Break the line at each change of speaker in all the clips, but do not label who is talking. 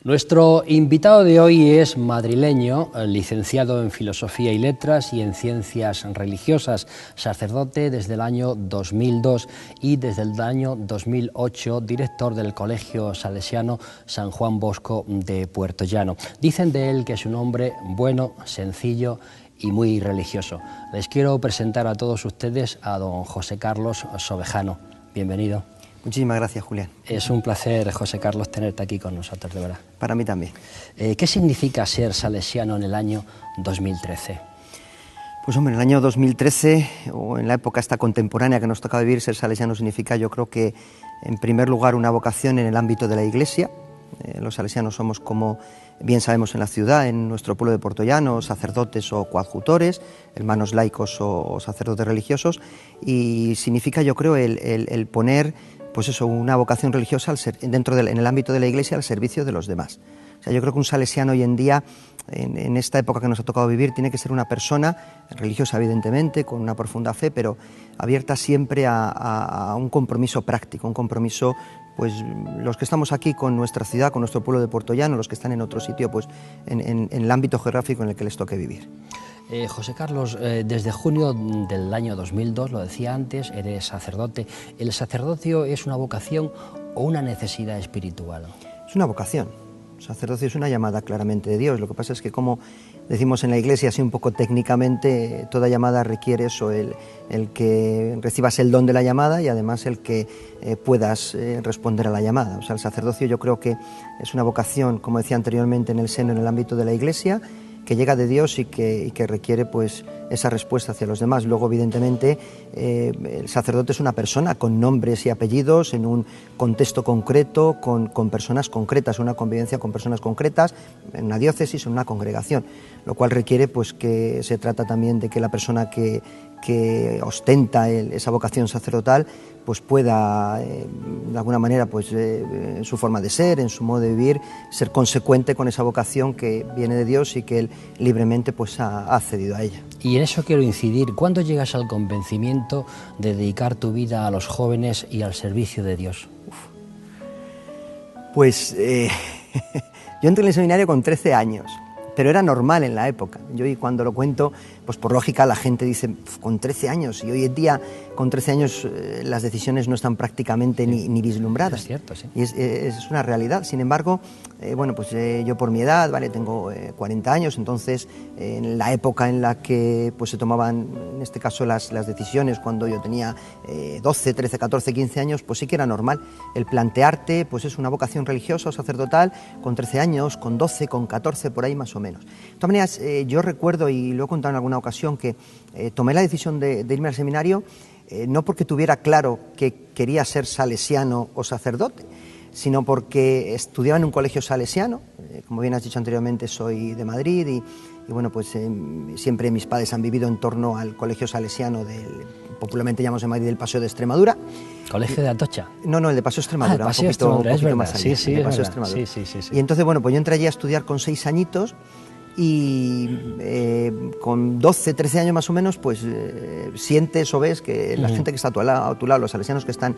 Nuestro invitado de hoy es madrileño, licenciado en Filosofía y Letras y en Ciencias Religiosas, sacerdote desde el año 2002 y desde el año 2008 director del Colegio Salesiano San Juan Bosco de Puertollano. Dicen de él que es un hombre bueno, sencillo y muy religioso. Les quiero presentar a todos ustedes a don José Carlos Sobejano. Bienvenido.
Muchísimas gracias, Julián.
Es un placer, José Carlos, tenerte aquí con nosotros, de verdad.
Para mí también.
¿Qué significa ser salesiano en el año 2013?
Pues hombre, en el año 2013, o en la época esta contemporánea que nos toca vivir, ser salesiano significa, yo creo que, en primer lugar, una vocación en el ámbito de la Iglesia. Los salesianos somos, como bien sabemos en la ciudad, en nuestro pueblo de Puertollano, sacerdotes o coadjutores, hermanos laicos o sacerdotes religiosos, y significa, yo creo, el poner, pues eso, una vocación religiosa en el ámbito de la Iglesia al servicio de los demás. O sea, yo creo que un salesiano hoy en día, en esta época que nos ha tocado vivir, tiene que ser una persona religiosa, evidentemente, con una profunda fe, pero abierta siempre a un compromiso práctico, un compromiso, pues los que estamos aquí con nuestra ciudad, con nuestro pueblo de Puertollano, los que están en otro sitio, pues en el ámbito geográfico en el que les toque vivir.
José Carlos, desde junio del año 2002, lo decía antes, eres sacerdote. ¿El sacerdocio es una vocación o una necesidad espiritual?
Es una vocación. El sacerdocio es una llamada claramente de Dios. Lo que pasa es que, como decimos en la Iglesia, así un poco técnicamente, toda llamada requiere eso, el que recibas el don de la llamada y además el que puedas responder a la llamada. O sea, el sacerdocio yo creo que es una vocación, como decía anteriormente, en el ámbito de la Iglesia, que llega de Dios y que requiere, pues, esa respuesta hacia los demás. Luego, evidentemente, el sacerdote es una persona con nombres y apellidos, en un contexto concreto, con personas concretas, una convivencia con personas concretas, en una diócesis, en una congregación, lo cual requiere, pues, que se trata también de que la persona que ostenta esa vocación sacerdotal, pues pueda, de alguna manera, pues, en su forma de ser, en su modo de vivir, ser consecuente con esa vocación que viene de Dios y que él libremente, pues, ha accedido a ella.
Y en eso quiero incidir. ¿Cuándo llegas al convencimiento de dedicar tu vida a los jóvenes y al servicio de Dios?
Pues yo entré en el seminario con 13 años, pero era normal en la época. Yo, y cuando lo cuento, pues por lógica la gente dice, con 13 años, y hoy en día con 13 años las decisiones no están prácticamente ni vislumbradas.
Es cierto, sí.
Y es una realidad. Sin embargo, bueno, pues yo por mi edad, ¿vale? Tengo 40 años, entonces en la época en la que, pues, se tomaban, en este caso, las decisiones, cuando yo tenía 12, 13, 14, 15 años, pues sí que era normal el plantearte, pues es una vocación religiosa o sacerdotal con 13 años, con 12, con 14, por ahí más o menos. De todas maneras, yo recuerdo, y lo he contado en alguna ocasión, que tomé la decisión de irme al seminario no porque tuviera claro que quería ser salesiano o sacerdote, sino porque estudiaba en un colegio salesiano. Como bien has dicho anteriormente, soy de Madrid y bueno, pues siempre mis padres han vivido en torno al colegio salesiano popularmente llamamos en Madrid el Paseo de Extremadura.
¿Colegio de Atocha?
No, el de Paseo de Extremadura,
el Paseo de Extremadura,
un poquito más allá.
Sí,
el Paseo
es verdad. Sí.
Y entonces, bueno, pues yo entré allí a estudiar con 6 añitos y con 12, 13 años más o menos, pues sientes o ves que la gente que está a tu lado, los salesianos que están,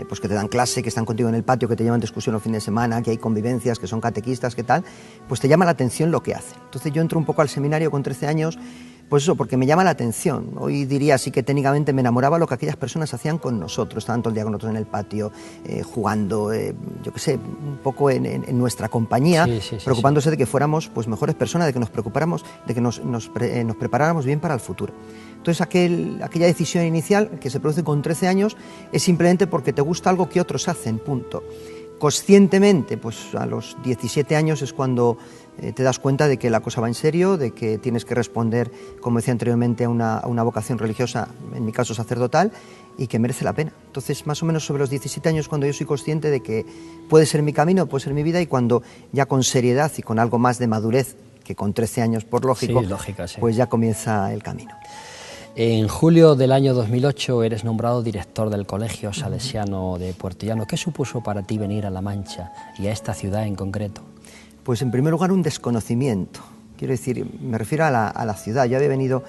pues que te dan clase, que están contigo en el patio, que te llevan de excursión los fines de semana, que hay convivencias, que son catequistas, que tal, pues te llama la atención lo que hacen. Entonces yo entro un poco al seminario con 13 años, pues eso, porque me llama la atención. Hoy diría así que técnicamente me enamoraba lo que aquellas personas hacían con nosotros. Estaban todo el día con nosotros en el patio, jugando, yo qué sé, un poco en nuestra compañía, preocupándose de que fuéramos, pues, mejores personas, de que nos preocupáramos, de que nos preparáramos bien para el futuro. Entonces aquella decisión inicial que se produce con 13 años es simplemente porque te gusta algo que otros hacen, punto. Conscientemente, pues a los 17 años es cuando te das cuenta de que la cosa va en serio, de que tienes que responder, como decía anteriormente, a una vocación religiosa, en mi caso sacerdotal, y que merece la pena. Entonces, más o menos sobre los 17 años, cuando yo soy consciente de que puede ser mi camino, puede ser mi vida, y cuando ya con seriedad y con algo más de madurez, que con 13 años por lógico, pues ya comienza el camino.
En julio del año 2008 eres nombrado director del Colegio Salesiano de Puertollano. ¿Qué supuso para ti venir a La Mancha y a esta ciudad en concreto?
Pues en primer lugar un desconocimiento. Quiero decir, me refiero a la ciudad. Yo había venido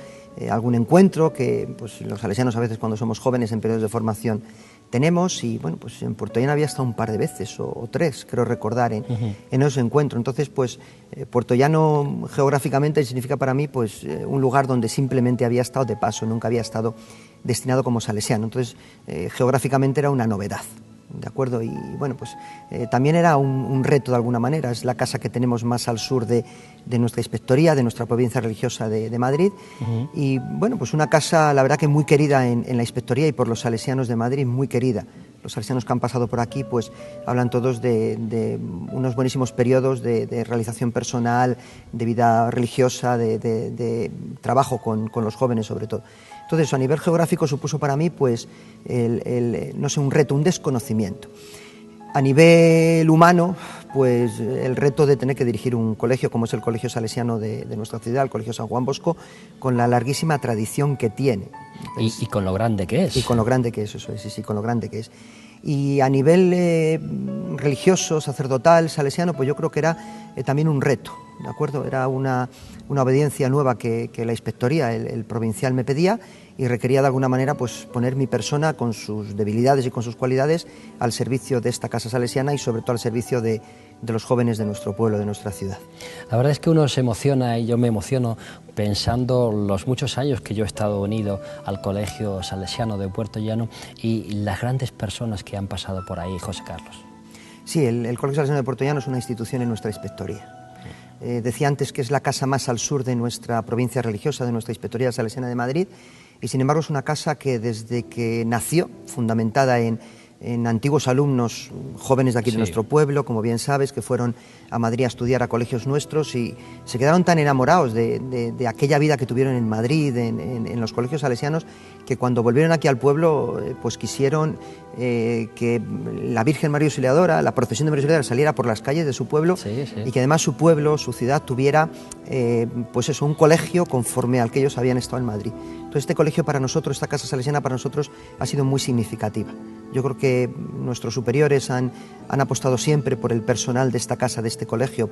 algún encuentro que pues, los salesianos a veces cuando somos jóvenes en periodos de formación tenemos, y bueno, pues en Puerto Llano había estado un par de veces o tres, creo recordar, en esos encuentros. Entonces, pues Puerto Llano geográficamente significa para mí pues un lugar donde simplemente había estado de paso, nunca había estado destinado como salesiano. Entonces, geográficamente era una novedad. ¿De acuerdo? Y bueno, pues también era un reto de alguna manera. Es la casa que tenemos más al sur de nuestra inspectoría, de nuestra provincia religiosa de Madrid. Y bueno, pues una casa, la verdad que muy querida en la inspectoría y por los salesianos de Madrid, muy querida. Los salesianos que han pasado por aquí, pues hablan todos de unos buenísimos periodos de realización personal, de vida religiosa, de trabajo con los jóvenes sobre todo. Entonces, a nivel geográfico supuso para mí, pues, no sé, un reto, un desconocimiento. A nivel humano, pues, el reto de tener que dirigir un colegio, como es el Colegio Salesiano de nuestra ciudad, el Colegio San Juan Bosco, con la larguísima tradición que tiene.
Y con lo grande que es.
Y con lo grande que es, eso es, sí, con lo grande que es. Y a nivel religioso, sacerdotal, salesiano, pues yo creo que era también un reto, ¿de acuerdo? Era una obediencia nueva que la inspectoría, el provincial me pedía, y requería de alguna manera pues poner mi persona con sus debilidades y con sus cualidades al servicio de esta casa salesiana y sobre todo al servicio de los jóvenes de nuestro pueblo, de nuestra ciudad.
La verdad es que uno se emociona y yo me emociono pensando los muchos años que yo he estado unido al Colegio Salesiano de Puerto Llano y las grandes personas que han pasado por ahí, José Carlos.
Sí, el Colegio Salesiano de Puerto Llano es una institución en nuestra inspectoría. Decía antes que es la casa más al sur de nuestra provincia religiosa, de nuestra inspectoría salesiana de Madrid, y sin embargo es una casa que desde que nació, fundamentada en antiguos alumnos jóvenes de aquí de nuestro pueblo, como bien sabes, que fueron a Madrid a estudiar a colegios nuestros y se quedaron tan enamorados de aquella vida que tuvieron en Madrid, en los colegios salesianos, que cuando volvieron aquí al pueblo, pues quisieron que la Virgen María Auxiliadora, la procesión de María Auxiliadora saliera por las calles de su pueblo y que además su pueblo, su ciudad, tuviera pues eso, un colegio conforme al que ellos habían estado en Madrid. Entonces este colegio para nosotros, esta casa salesiana para nosotros ha sido muy significativa. Yo creo que nuestros superiores han apostado siempre por el personal de esta casa, de este colegio,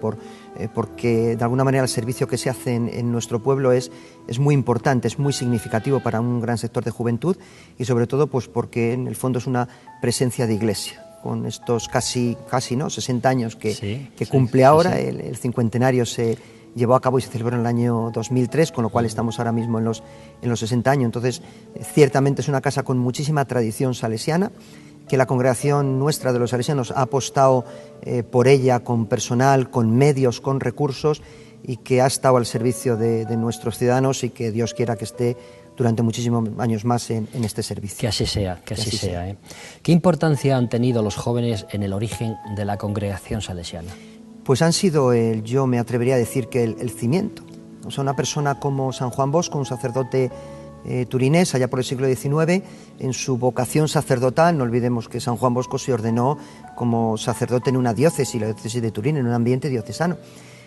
porque de alguna manera el servicio que se hace en nuestro pueblo es muy importante, es muy significativo para un gran sector de juventud y sobre todo pues porque en el fondo es una presencia de iglesia. Con estos casi ¿no? 60 años que cumple ahora, el cincuentenario se llevó a cabo y se celebró en el año 2003, con lo cual estamos ahora mismo en los 60 años. Entonces, ciertamente es una casa con muchísima tradición salesiana, que la congregación nuestra de los salesianos ha apostado por ella con personal, con medios, con recursos, y que ha estado al servicio de nuestros ciudadanos y que Dios quiera que esté durante muchísimos años más en este servicio.
Que así sea, que así sea. ¿Qué importancia han tenido los jóvenes en el origen de la congregación salesiana?
Pues han sido, yo me atrevería a decir que el cimiento. O sea, una persona como San Juan Bosco, un sacerdote turinés, allá por el siglo XIX, en su vocación sacerdotal, no olvidemos que San Juan Bosco se ordenó como sacerdote en una diócesis, la diócesis de Turín, en un ambiente diocesano.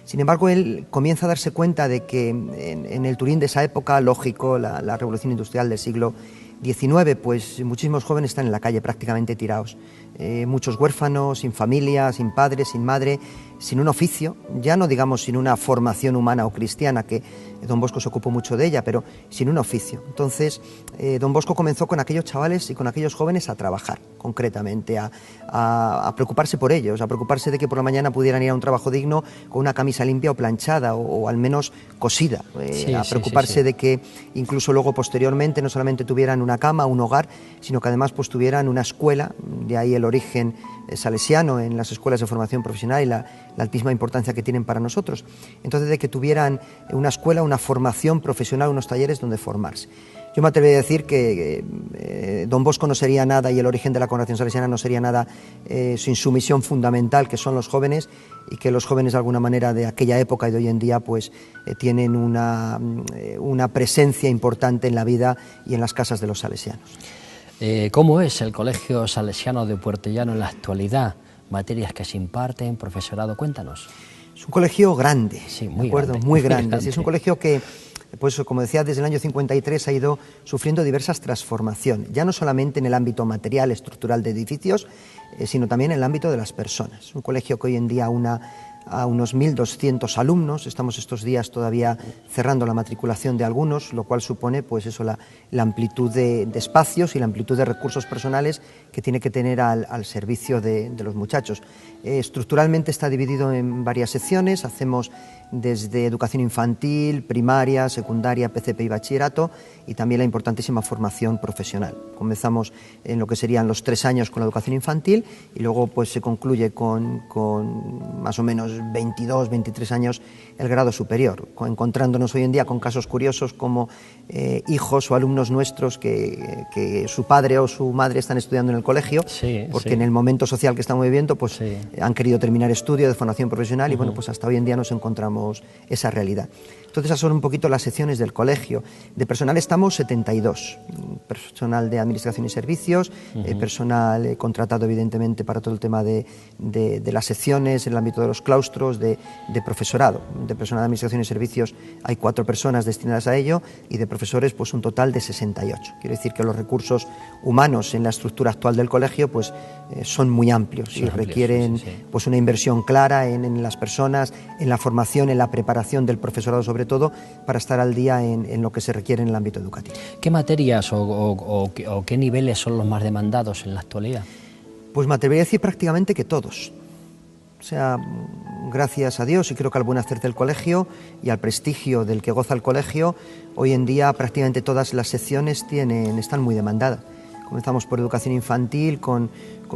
Sin embargo, él comienza a darse cuenta de que en el Turín de esa época, lógico, la revolución industrial del siglo XIX, pues muchísimos jóvenes están en la calle prácticamente tirados. Muchos huérfanos, sin familia, sin padre, sin madre, sin un oficio, ya no digamos sin una formación humana o cristiana, que don Bosco se ocupó mucho de ella, pero sin un oficio. Entonces, don Bosco comenzó con aquellos chavales y con aquellos jóvenes a trabajar, concretamente, a preocuparse por ellos, a preocuparse de que por la mañana pudieran ir a un trabajo digno con una camisa limpia o planchada, o al menos cosida, a preocuparse de que incluso luego posteriormente no solamente tuvieran una cama, un hogar, sino que además pues tuvieran una escuela, de ahí el origen salesiano en las escuelas de formación profesional y la altísima importancia que tienen para nosotros. Entonces, de que tuvieran una escuela, una formación profesional, unos talleres donde formarse. Yo me atrevería a decir que don Bosco no sería nada y el origen de la congregación salesiana no sería nada sin su misión fundamental, que son los jóvenes, y que los jóvenes de alguna manera de aquella época y de hoy en día pues tienen una presencia importante en la vida y en las casas de los salesianos.
¿Cómo es el Colegio Salesiano de Puerto Llano en la actualidad? Materias que se imparten, profesorado, cuéntanos.
Es un colegio grande,
sí, muy
grande. Muy grande. Sí, es un colegio que, pues como decía, desde el año 53 ha ido sufriendo diversas transformaciones, ya no solamente en el ámbito material, estructural de edificios, sino también en el ámbito de las personas. Un colegio que hoy en día aúna a unos 1.200 alumnos. Estamos estos días todavía cerrando la matriculación de algunos, lo cual supone pues eso, la amplitud de espacios y la amplitud de recursos personales que tiene que tener al servicio de los muchachos. Estructuralmente está dividido en varias secciones. Hacemos desde educación infantil, primaria, secundaria, PCP y bachillerato, y también la importantísima formación profesional. Comenzamos en lo que serían los 3 años con la educación infantil y luego pues se concluye con más o menos 22, 23 años el grado superior, encontrándonos hoy en día con casos curiosos como hijos o alumnos nuestros que su padre o su madre están estudiando en el colegio, porque en el momento social que estamos viviendo pues han querido terminar estudio de formación profesional y bueno, pues hasta hoy en día nos encontramos esa realidad. Entonces esas son un poquito las secciones del colegio. De personal estamos 72, personal de administración y servicios, personal contratado evidentemente para todo el tema de las secciones, en el ámbito de los claustros, de profesorado. De personal de administración y servicios hay 4 personas destinadas a ello y de profesores pues un total de 68. Quiere decir que los recursos humanos en la estructura actual del colegio pues son muy amplios y requieren pues una inversión clara en las personas, en la formación, en la preparación del profesorado sobre todo, para estar al día en lo que se requiere en el ámbito educativo.
¿Qué materias o qué niveles son los más demandados en la actualidad?
Pues me atrevería a decir prácticamente que todos. O sea, gracias a Dios y creo que al buen hacer del colegio y al prestigio del que goza el colegio, hoy en día prácticamente todas las secciones están muy demandadas. Comenzamos por educación infantil con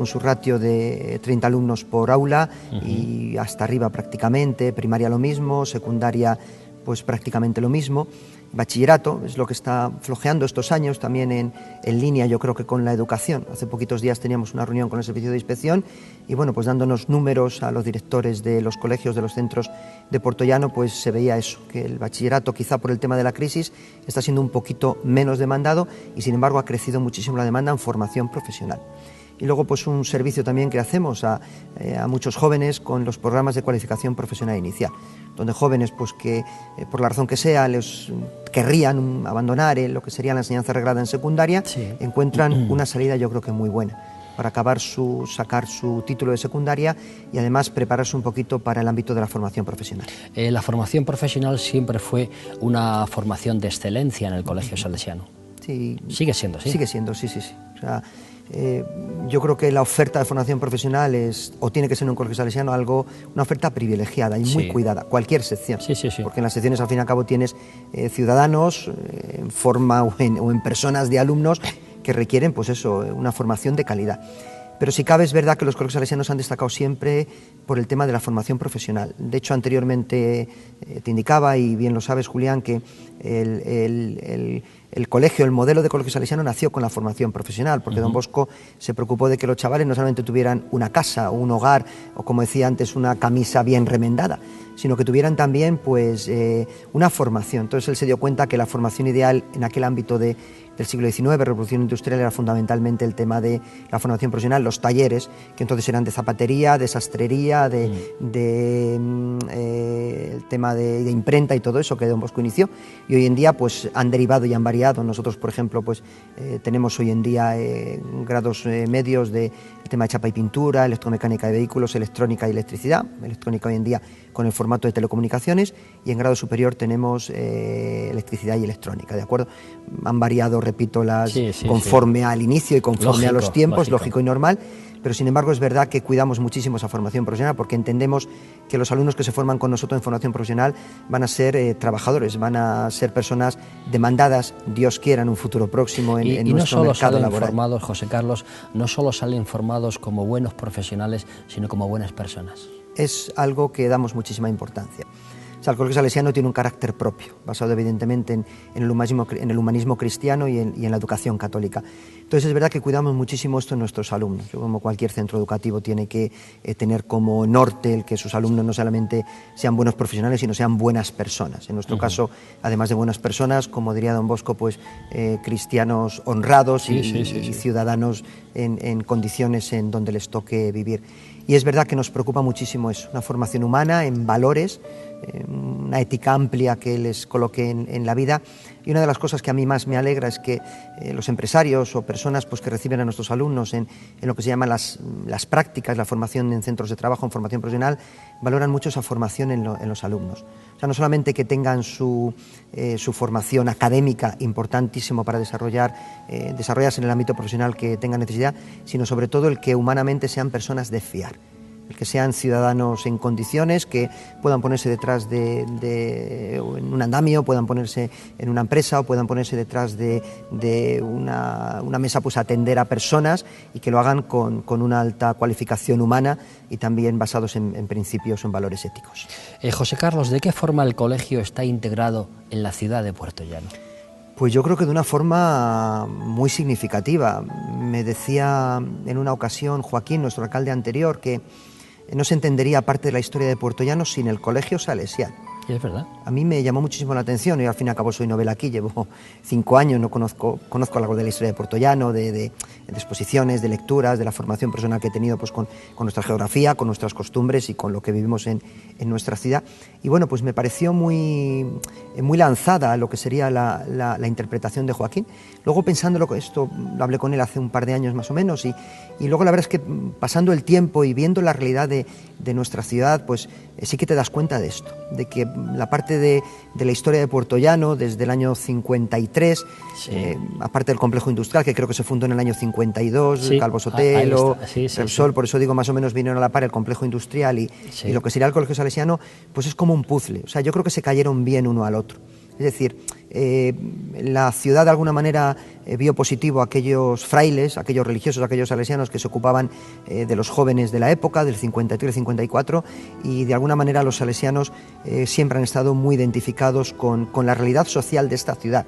su ratio de 30 alumnos por aula y hasta arriba prácticamente, primaria lo mismo, secundaria pues prácticamente lo mismo. Bachillerato es lo que está flojeando estos años, también en línea yo creo que con la educación. Hace poquitos días teníamos una reunión con el servicio de inspección y bueno, pues dándonos números a los directores de los colegios, de los centros de Puerto Llano, pues se veía eso, que el bachillerato quizá por el tema de la crisis está siendo un poquito menos demandado y sin embargo ha crecido muchísimo la demanda en formación profesional. Y luego pues un servicio también que hacemos a muchos jóvenes con los programas de cualificación profesional inicial, donde jóvenes pues que por la razón que sea les querrían abandonar lo que sería la enseñanza reglada en secundaria, encuentran una salida yo creo que muy buena para sacar su título de secundaria y además prepararse un poquito para el ámbito de la formación profesional.
La formación profesional siempre fue una formación de excelencia en el Colegio Salesiano.
Sí.
¿Sigue siendo así?
Sigue siendo, sí. O sea, yo creo que la oferta de formación profesional tiene que ser en un colegio salesiano una oferta privilegiada y muy cuidada, cualquier sección, porque en las secciones al fin y al cabo tienes ciudadanos en forma o en personas de alumnos que requieren pues eso, una formación de calidad. Pero si cabe es verdad que los colegios salesianos han destacado siempre por el tema de la formación profesional. De hecho, anteriormente te indicaba, y bien lo sabes, Julián, que el colegio, el modelo de colegio salesiano nació con la formación profesional, porque Don Bosco se preocupó de que los chavales no solamente tuvieran una casa o un hogar, o como decía antes, una camisa bien remendada, sino que tuvieran también pues una formación. Entonces él se dio cuenta que la formación ideal en aquel ámbito del siglo XIX, revolución industrial, era fundamentalmente el tema de la formación profesional, los talleres, que entonces eran de zapatería, de sastrería, el tema de imprenta y todo eso que Don Bosco inició, y hoy en día pues han derivado y han variado. Nosotros, por ejemplo, pues tenemos hoy en día grados medios de el tema de chapa y pintura, electromecánica de vehículos, electrónica y electricidad, electrónica hoy en día con el formato de telecomunicaciones, y en grado superior tenemos electricidad y electrónica, ¿de acuerdo? Han variado, repito, conforme al inicio y conforme a los tiempos, lógico y normal, pero sin embargo es verdad que cuidamos muchísimo esa formación profesional porque entendemos que los alumnos que se forman con nosotros en formación profesional van a ser trabajadores, van a ser personas demandadas, Dios quiera, en un futuro próximo en nuestro mercado laboral.
Formados, José Carlos, no solo salen formados como buenos profesionales, sino como buenas personas.
Es algo que damos muchísima importancia. O sea, el colegio salesiano tiene un carácter propio, basado evidentemente en el humanismo cristiano y en la educación católica. Entonces es verdad que cuidamos muchísimo esto en nuestros alumnos. Yo, como cualquier centro educativo, tiene que tener como norte el que sus alumnos no solamente sean buenos profesionales, sino sean buenas personas. En nuestro caso, además de buenas personas, como diría Don Bosco, pues cristianos honrados y ciudadanos en condiciones en donde les toque vivir. Y es verdad que nos preocupa muchísimo eso, una formación humana en valores, una ética amplia que les coloque en la vida. Y una de las cosas que a mí más me alegra es que los empresarios o personas pues, que reciben a nuestros alumnos en lo que se llaman las prácticas, la formación en centros de trabajo, en formación profesional, valoran mucho esa formación en los alumnos. O sea, no solamente que tengan su formación académica, importantísimo para desarrollarse en el ámbito profesional que tengan necesidad, sino sobre todo el que humanamente sean personas de fiar, el que sean ciudadanos en condiciones, que puedan ponerse detrás en un andamio, puedan ponerse en una empresa o puedan ponerse detrás de una mesa pues a atender a personas y que lo hagan con una alta cualificación humana y también basados en principios o en valores éticos.
José Carlos, ¿de qué forma el colegio está integrado en la ciudad de Puerto Llano?
Pues yo creo que de una forma muy significativa. Me decía en una ocasión Joaquín, nuestro alcalde anterior, que no se entendería parte de la historia de Puerto Llano sin el colegio salesiano.
Y es verdad.
A mí me llamó muchísimo la atención. Yo al fin y al cabo soy novela aquí, llevo 5 años, no conozco algo de la historia de Puerto Llano, de exposiciones, de lecturas, de la formación personal que he tenido pues, con nuestra geografía, con nuestras costumbres y con lo que vivimos en nuestra ciudad. Y bueno, pues me pareció muy lanzada lo que sería la interpretación de Joaquín. Luego pensándolo, esto lo hablé con él hace un par de años más o menos, y luego la verdad es que pasando el tiempo y viendo la realidad de nuestra ciudad, pues sí que te das cuenta de esto, de que la parte de la historia de Puerto Llano desde el año 53, sí. Aparte del complejo industrial que creo que se fundó en el año 52, sí. Calvo Sotelo, Repsol, por eso digo más o menos vinieron a la par el complejo industrial y lo que sería el colegio salesiano, pues es como un puzzle, o sea, yo creo que se cayeron bien uno al otro. Es decir, la ciudad de alguna manera vio positivo a aquellos frailes, aquellos religiosos, aquellos salesianos que se ocupaban de los jóvenes de la época, del 53-54, y de alguna manera los salesianos siempre han estado muy identificados con la realidad social de esta ciudad.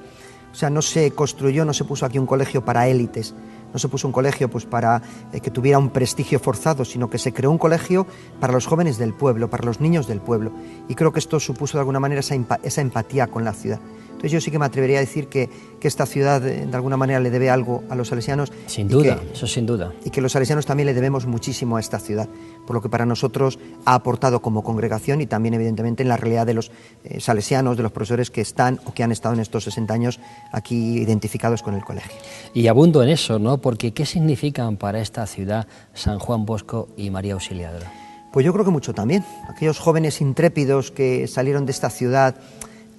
O sea, no se construyó, no se puso aquí un colegio para élites, no se puso un colegio pues para que tuviera un prestigio forzado, sino que se creó un colegio para los jóvenes del pueblo, para los niños del pueblo. Y creo que esto supuso de alguna manera esa empatía con la ciudad. Entonces yo sí que me atrevería a decir que esta ciudad de alguna manera le debe algo a los salesianos.
Sin duda, eso sin duda.
Y que los salesianos también le debemos muchísimo a esta ciudad, por lo que para nosotros ha aportado como congregación y también evidentemente en la realidad de los salesianos, de los profesores que están o que han estado en estos 60 años aquí identificados con el colegio.
Y abundo en eso, ¿no? Porque ¿qué significan para esta ciudad San Juan Bosco y María Auxiliadora?
Pues yo creo que mucho también. Aquellos jóvenes intrépidos que salieron de esta ciudad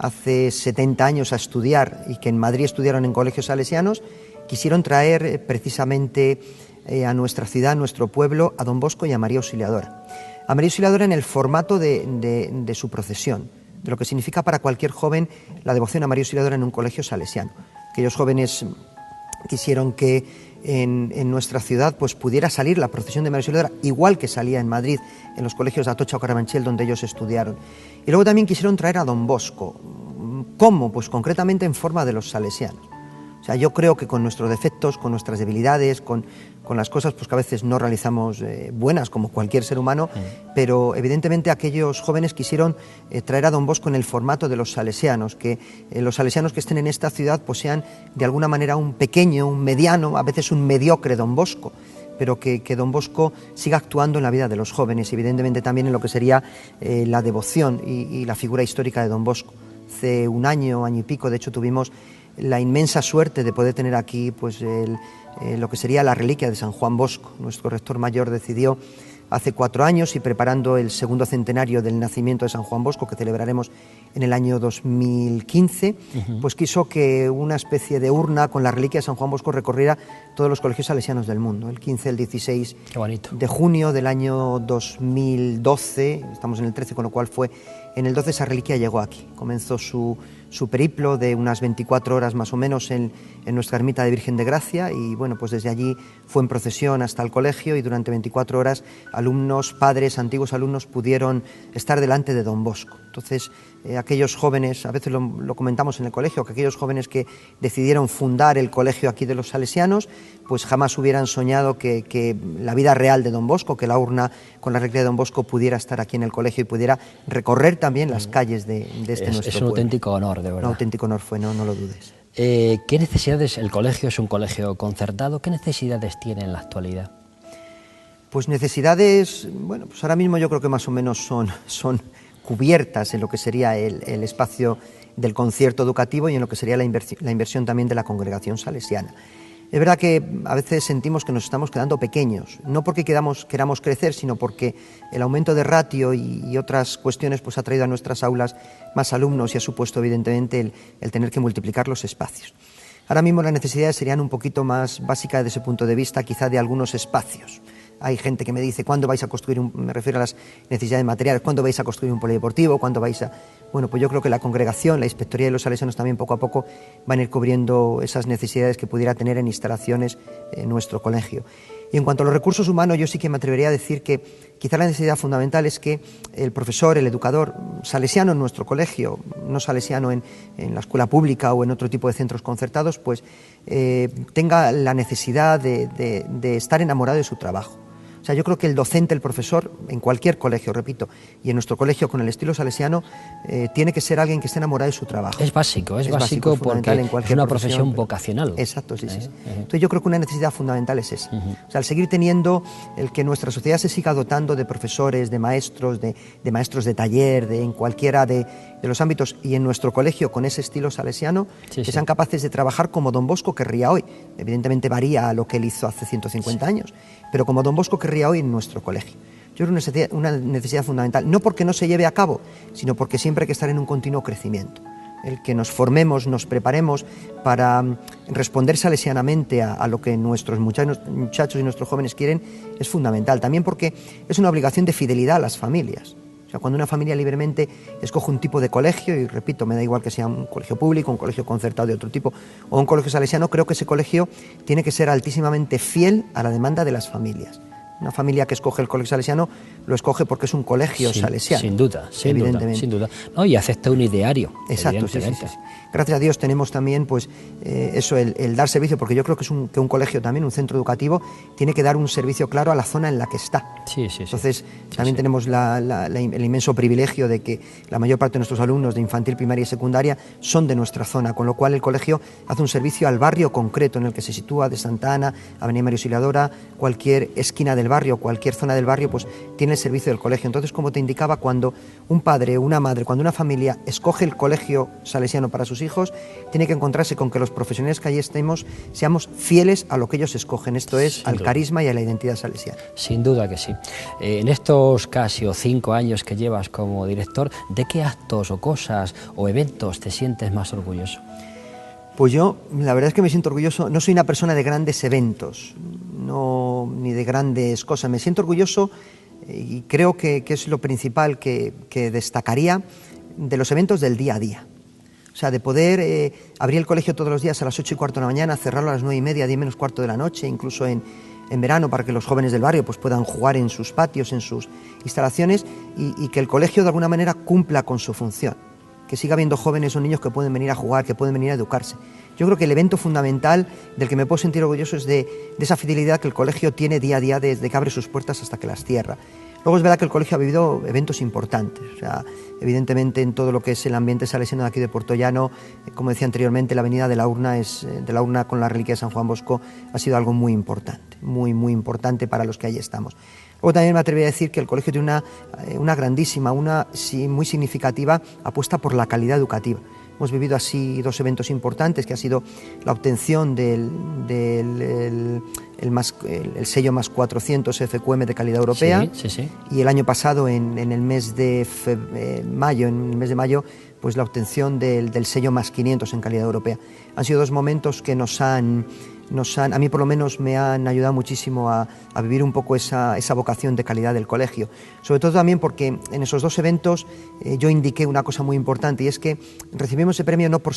hace 70 años a estudiar y que en Madrid estudiaron en colegios salesianos, quisieron traer precisamente a nuestra ciudad, a nuestro pueblo, a Don Bosco y a María Auxiliadora. A María Auxiliadora en el formato de su procesión, de lo que significa para cualquier joven la devoción a María Auxiliadora en un colegio salesiano. Aquellos jóvenes quisieron que en nuestra ciudad pues pudiera salir la procesión de María Auxiliadora igual que salía en Madrid en los colegios de Atocha o Carabanchel donde ellos estudiaron. Y luego también quisieron traer a Don Bosco. ¿Cómo? Pues concretamente en forma de los salesianos. O sea, yo creo que con nuestros defectos, con nuestras debilidades, con las cosas pues que a veces no realizamos buenas como cualquier ser humano, pero evidentemente aquellos jóvenes quisieron traer a Don Bosco en el formato de los salesianos, que los salesianos que estén en esta ciudad pues sean de alguna manera un pequeño, un mediano, a veces un mediocre Don Bosco, pero que Don Bosco siga actuando en la vida de los jóvenes, evidentemente también en lo que sería la devoción y la figura histórica de Don Bosco. Hace un año y pico, de hecho, tuvimos la inmensa suerte de poder tener aquí pues lo que sería la reliquia de San Juan Bosco. Nuestro rector mayor decidió hace 4 años y preparando el segundo centenario del nacimiento de San Juan Bosco, que celebraremos en el año 2015, pues quiso que una especie de urna con la reliquia de San Juan Bosco recorriera todos los colegios salesianos del mundo. El 15, el 16 de junio del año 2012, estamos en el 13, con lo cual fue en el 12 esa reliquia llegó aquí. Comenzó su periplo de unas 24 horas más o menos en nuestra ermita de Virgen de Gracia y bueno, pues desde allí fue en procesión hasta el colegio y durante 24 horas alumnos, padres, antiguos alumnos pudieron estar delante de Don Bosco. Entonces aquellos jóvenes, a veces lo comentamos en el colegio, que aquellos jóvenes que decidieron fundar el colegio aquí de los salesianos, pues jamás hubieran soñado que la vida real de Don Bosco, que la urna con la reliquia de Don Bosco pudiera estar aquí en el colegio y pudiera recorrer también las calles de este nuestro pueblo.
Es un auténtico honor, de verdad.
Un auténtico honor fue, no lo dudes.
¿Qué necesidades, el colegio es un colegio concertado, qué necesidades tiene en la actualidad?
Pues necesidades, bueno, pues ahora mismo yo creo que más o menos son cubiertas en lo que sería el espacio del concierto educativo y en lo que sería la inversión también de la congregación salesiana. Es verdad que a veces sentimos que nos estamos quedando pequeños, no porque queramos crecer, sino porque el aumento de ratio y otras cuestiones pues ha traído a nuestras aulas más alumnos y ha supuesto evidentemente el tener que multiplicar los espacios. Ahora mismo las necesidades serían un poquito más básicas desde ese punto de vista, quizá de algunos espacios. Hay gente que me dice, ¿cuándo vais a construir me refiero a las necesidades materiales, ¿cuándo vais a construir un polideportivo? ¿Cuándo vais a...? Bueno, pues yo creo que la congregación, la Inspectoría de los Salesianos también poco a poco van a ir cubriendo esas necesidades que pudiera tener en instalaciones en nuestro colegio. Y en cuanto a los recursos humanos, yo sí que me atrevería a decir que quizá la necesidad fundamental es que el profesor, el educador salesiano en nuestro colegio, no salesiano en la escuela pública o en otro tipo de centros concertados, pues tenga la necesidad de estar enamorado de su trabajo. O sea, yo creo que el docente, el profesor, en cualquier colegio, repito, y en nuestro colegio con el estilo salesiano, tiene que ser alguien que esté enamorado de su trabajo.
Es básico porque es una profesión vocacional.
Exacto, sí. Entonces yo creo que una necesidad fundamental es esa. O sea, el seguir teniendo, el que nuestra sociedad se siga dotando de profesores, de maestros de taller, en cualquiera de los ámbitos, y en nuestro colegio con ese estilo salesiano, que sean capaces de trabajar como Don Bosco querría hoy. Evidentemente varía a lo que él hizo hace 150 años, pero como Don Bosco querría hoy en nuestro colegio. Yo creo que es una necesidad fundamental, no porque no se lleve a cabo, sino porque siempre hay que estar en un continuo crecimiento. El que nos formemos, nos preparemos para responder salesianamente a lo que nuestros muchachos y nuestros jóvenes quieren es fundamental. También porque es una obligación de fidelidad a las familias. O sea, cuando una familia libremente escoge un tipo de colegio, y repito, me da igual que sea un colegio público, un colegio concertado de otro tipo, o un colegio salesiano, creo que ese colegio tiene que ser altísimamente fiel a la demanda de las familias. Una familia que escoge el colegio salesiano lo escoge porque es un colegio salesiano.
Sin duda. No, y acepta un ideario.
Exacto, sí. Gracias a Dios tenemos también pues eso, el dar servicio, porque yo creo que un colegio también, un centro educativo, tiene que dar un servicio claro a la zona en la que está. Entonces también tenemos el inmenso privilegio de que la mayor parte de nuestros alumnos de infantil, primaria y secundaria son de nuestra zona, con lo cual el colegio hace un servicio al barrio concreto en el que se sitúa, de Santa Ana, Avenida María Auxiliadora, cualquier esquina del barrio, cualquier zona del barrio, pues tiene el servicio del colegio. Entonces, como te indicaba, cuando un padre, una madre, cuando una familia escoge el colegio salesiano para sus hijos, tiene que encontrarse con que los profesionales que allí estemos seamos fieles a lo que ellos escogen, esto es, al carisma y a la identidad salesiana.
Sin duda que sí. En estos casi 5 años que llevas como director, ¿de qué actos o cosas o eventos te sientes más orgulloso?
Pues yo, la verdad es que me siento orgulloso, no soy una persona de grandes eventos, ni de grandes cosas, me siento orgulloso y creo que es lo principal que destacaría de los eventos del día a día. O sea, de poder abrir el colegio todos los días a las 8:15 de la mañana, cerrarlo a las 9:30, 10 menos cuarto de la noche, incluso en verano, para que los jóvenes del barrio pues, puedan jugar en sus patios, en sus instalaciones, y que el colegio de alguna manera cumpla con su función. Que siga habiendo jóvenes o niños que pueden venir a jugar, que pueden venir a educarse. Yo creo que el evento fundamental del que me puedo sentir orgulloso es de esa fidelidad que el colegio tiene día a día desde que abre sus puertas hasta que las cierra. Luego es verdad que el colegio ha vivido eventos importantes, o sea, evidentemente en todo lo que es el ambiente salesiano de aquí de Puertollano, como decía anteriormente, la avenida de la Urna con la reliquia de San Juan Bosco ha sido algo muy importante, muy importante para los que allí estamos. Luego también me atrevería a decir que el colegio tiene una grandísima, muy significativa apuesta por la calidad educativa. Hemos vivido así 2 eventos importantes, que ha sido la obtención del sello más 400 FQM de calidad europea, y el año pasado, en el mes de mayo, pues la obtención del sello más 500 en calidad europea. Han sido 2 momentos que a mí por lo menos me han ayudado muchísimo a vivir un poco esa vocación de calidad del colegio. Sobre todo también porque en esos 2 eventos yo indiqué una cosa muy importante, y es que recibimos ese premio no por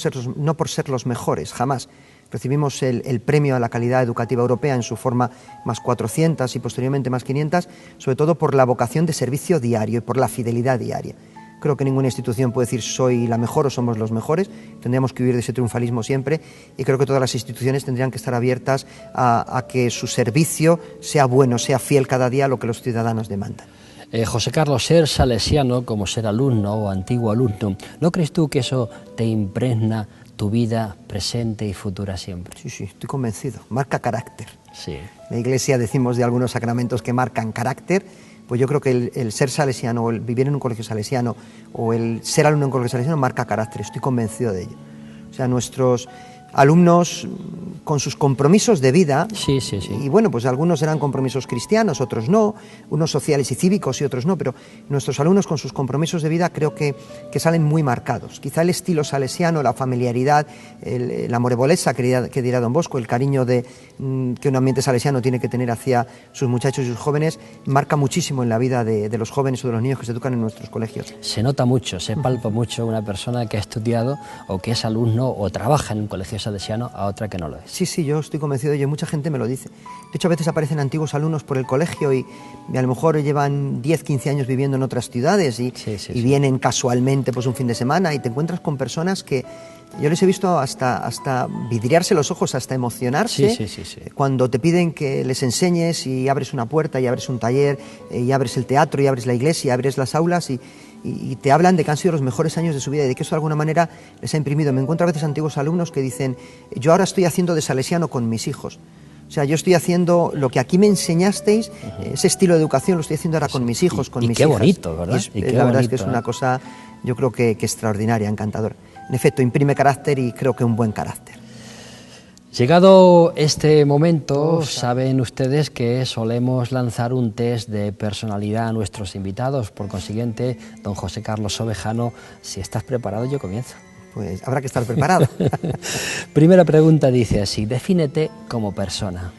ser los mejores, jamás. Recibimos el premio a la calidad educativa europea en su forma más 400 y posteriormente más 500, sobre todo por la vocación de servicio diario y por la fidelidad diaria. Creo que ninguna institución puede decir soy la mejor o somos los mejores, tendríamos que huir de ese triunfalismo siempre, y creo que todas las instituciones tendrían que estar abiertas a que su servicio sea bueno, sea fiel cada día a lo que los ciudadanos demandan.
José Carlos, ser salesiano como ser alumno o antiguo alumno, ¿no crees tú que eso te impregna tu vida presente y futura siempre?
Sí, estoy convencido, marca carácter.
Sí.
La Iglesia decimos de algunos sacramentos que marcan carácter, pues yo creo que el ser salesiano, o el vivir en un colegio salesiano, o el ser alumno en un colegio salesiano marca carácter, estoy convencido de ello. O sea, nuestros alumnos con sus compromisos de vida,
sí.
Y bueno, pues algunos serán compromisos cristianos, otros no, unos sociales y cívicos y otros no, pero nuestros alumnos con sus compromisos de vida creo que salen muy marcados. Quizá el estilo salesiano, la familiaridad, la amorevolesa que dirá don Bosco, el cariño que un ambiente salesiano tiene que tener hacia sus muchachos y sus jóvenes, marca muchísimo en la vida de los jóvenes o de los niños que se educan en nuestros colegios.
Se nota mucho, se palpa mucho una persona que ha estudiado o que es alumno o trabaja en un colegio salesiano a otra que no lo es.
Sí, yo estoy convencido de ello, mucha gente me lo dice. De hecho, a veces aparecen antiguos alumnos por el colegio y a lo mejor llevan 10, 15 años viviendo en otras ciudades y vienen casualmente pues un fin de semana y te encuentras con personas que yo les he visto hasta vidriarse los ojos, hasta emocionarse cuando te piden que les enseñes y abres una puerta y abres un taller y abres el teatro y abres la iglesia y abres las aulas y te hablan de que han sido los mejores años de su vida y de que eso de alguna manera les ha imprimido. Me encuentro a veces antiguos alumnos que dicen, yo ahora estoy haciendo de salesiano con mis hijos. O sea, yo estoy haciendo lo que aquí me enseñasteis, ese estilo de educación lo estoy haciendo ahora con mis hijos, con mis hijas.
Y qué bonito, ¿verdad?
La verdad es que es una cosa, yo creo que extraordinaria, encantadora. En efecto, imprime carácter y creo que un buen carácter.
Llegado este momento, saben ustedes que solemos lanzar un test de personalidad a nuestros invitados. Por consiguiente, don José Carlos Ovejano, si estás preparado, yo comienzo.
Pues habrá que estar preparado.
Primera pregunta dice así, defínete como persona.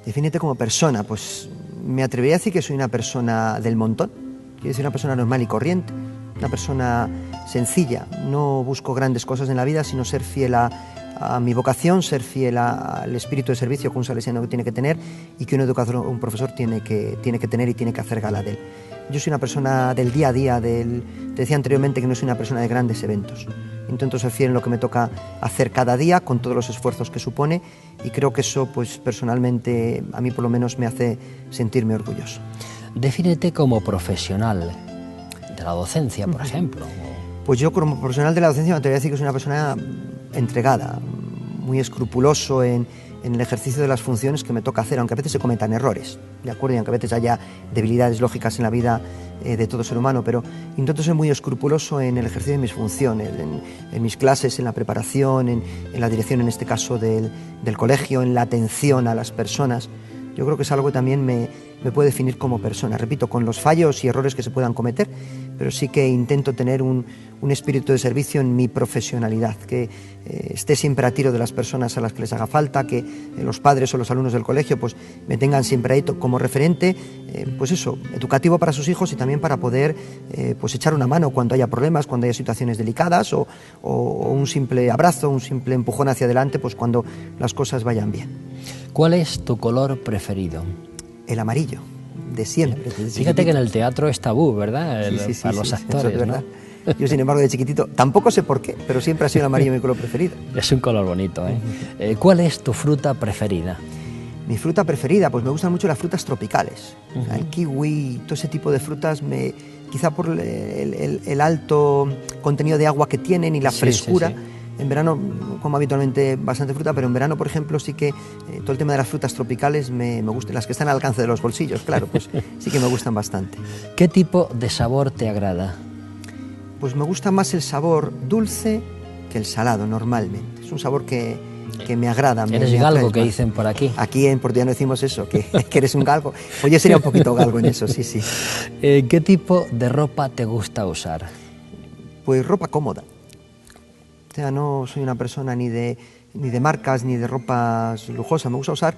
Defínete como persona, pues me atrevería a decir que soy una persona del montón. Quiero decir, una persona normal y corriente, una persona sencilla. No busco grandes cosas en la vida, sino ser fiel a mi vocación, ser fiel al espíritu de servicio que un salesiano tiene que tener y que un educador, un profesor tiene que tener y tiene que hacer gala de él. Yo soy una persona del día a día, te decía anteriormente que no soy una persona de grandes eventos. Intento ser fiel en lo que me toca hacer cada día, con todos los esfuerzos que supone, y creo que eso, pues personalmente, a mí por lo menos me hace sentirme orgulloso.
Defínete como profesional de la docencia, por ejemplo.
Pues yo como profesional de la docencia me atrevería a decir que soy una persona entregada, muy escrupuloso en el ejercicio de las funciones que me toca hacer, aunque a veces se cometan errores, ¿de acuerdo? Y aunque a veces haya debilidades lógicas en la vida de todo ser humano, pero intento ser muy escrupuloso en el ejercicio de mis funciones, en mis clases, en la preparación, en la dirección, en este caso, del colegio, en la atención a las personas. Yo creo que es algo que también me puede definir como persona, repito, con los fallos y errores que se puedan cometer, pero sí que intento tener un espíritu de servicio en mi profesionalidad, que esté siempre a tiro de las personas a las que les haga falta, que los padres o los alumnos del colegio pues me tengan siempre ahí como referente, pues eso, educativo para sus hijos y también para poder pues echar una mano cuando haya problemas, cuando haya situaciones delicadas o un simple abrazo, un simple empujón hacia adelante, pues cuando las cosas vayan bien.
¿Cuál es tu color preferido?
El amarillo, de siempre.
Fíjate que en el teatro es tabú, ¿verdad? Para los actores,
¿verdad? ¿No? Yo, sin embargo, de chiquitito, tampoco sé por qué, pero siempre ha sido el amarillo mi color preferido.
Es un color bonito, ¿eh? ¿Cuál es tu fruta preferida?
Mi fruta preferida, pues me gustan mucho las frutas tropicales. El kiwi, todo ese tipo de frutas, quizá por el alto contenido de agua que tienen y la frescura. Sí. En verano como habitualmente bastante fruta, pero en verano, por ejemplo, sí que todo el tema de las frutas tropicales me gusta. Las que están al alcance de los bolsillos, claro, pues sí que me gustan bastante.
¿Qué tipo de sabor te agrada?
Pues me gusta más el sabor dulce que el salado, normalmente. Es un sabor que me agrada.
¿Eres galgo, que dicen por aquí?
Aquí en portugués decimos eso, que eres un galgo. Pues yo sería un poquito galgo en eso, sí.
¿Qué tipo de ropa te gusta usar?
Pues ropa cómoda. O sea, no soy una persona ni de marcas ni de ropas lujosas. Me gusta usar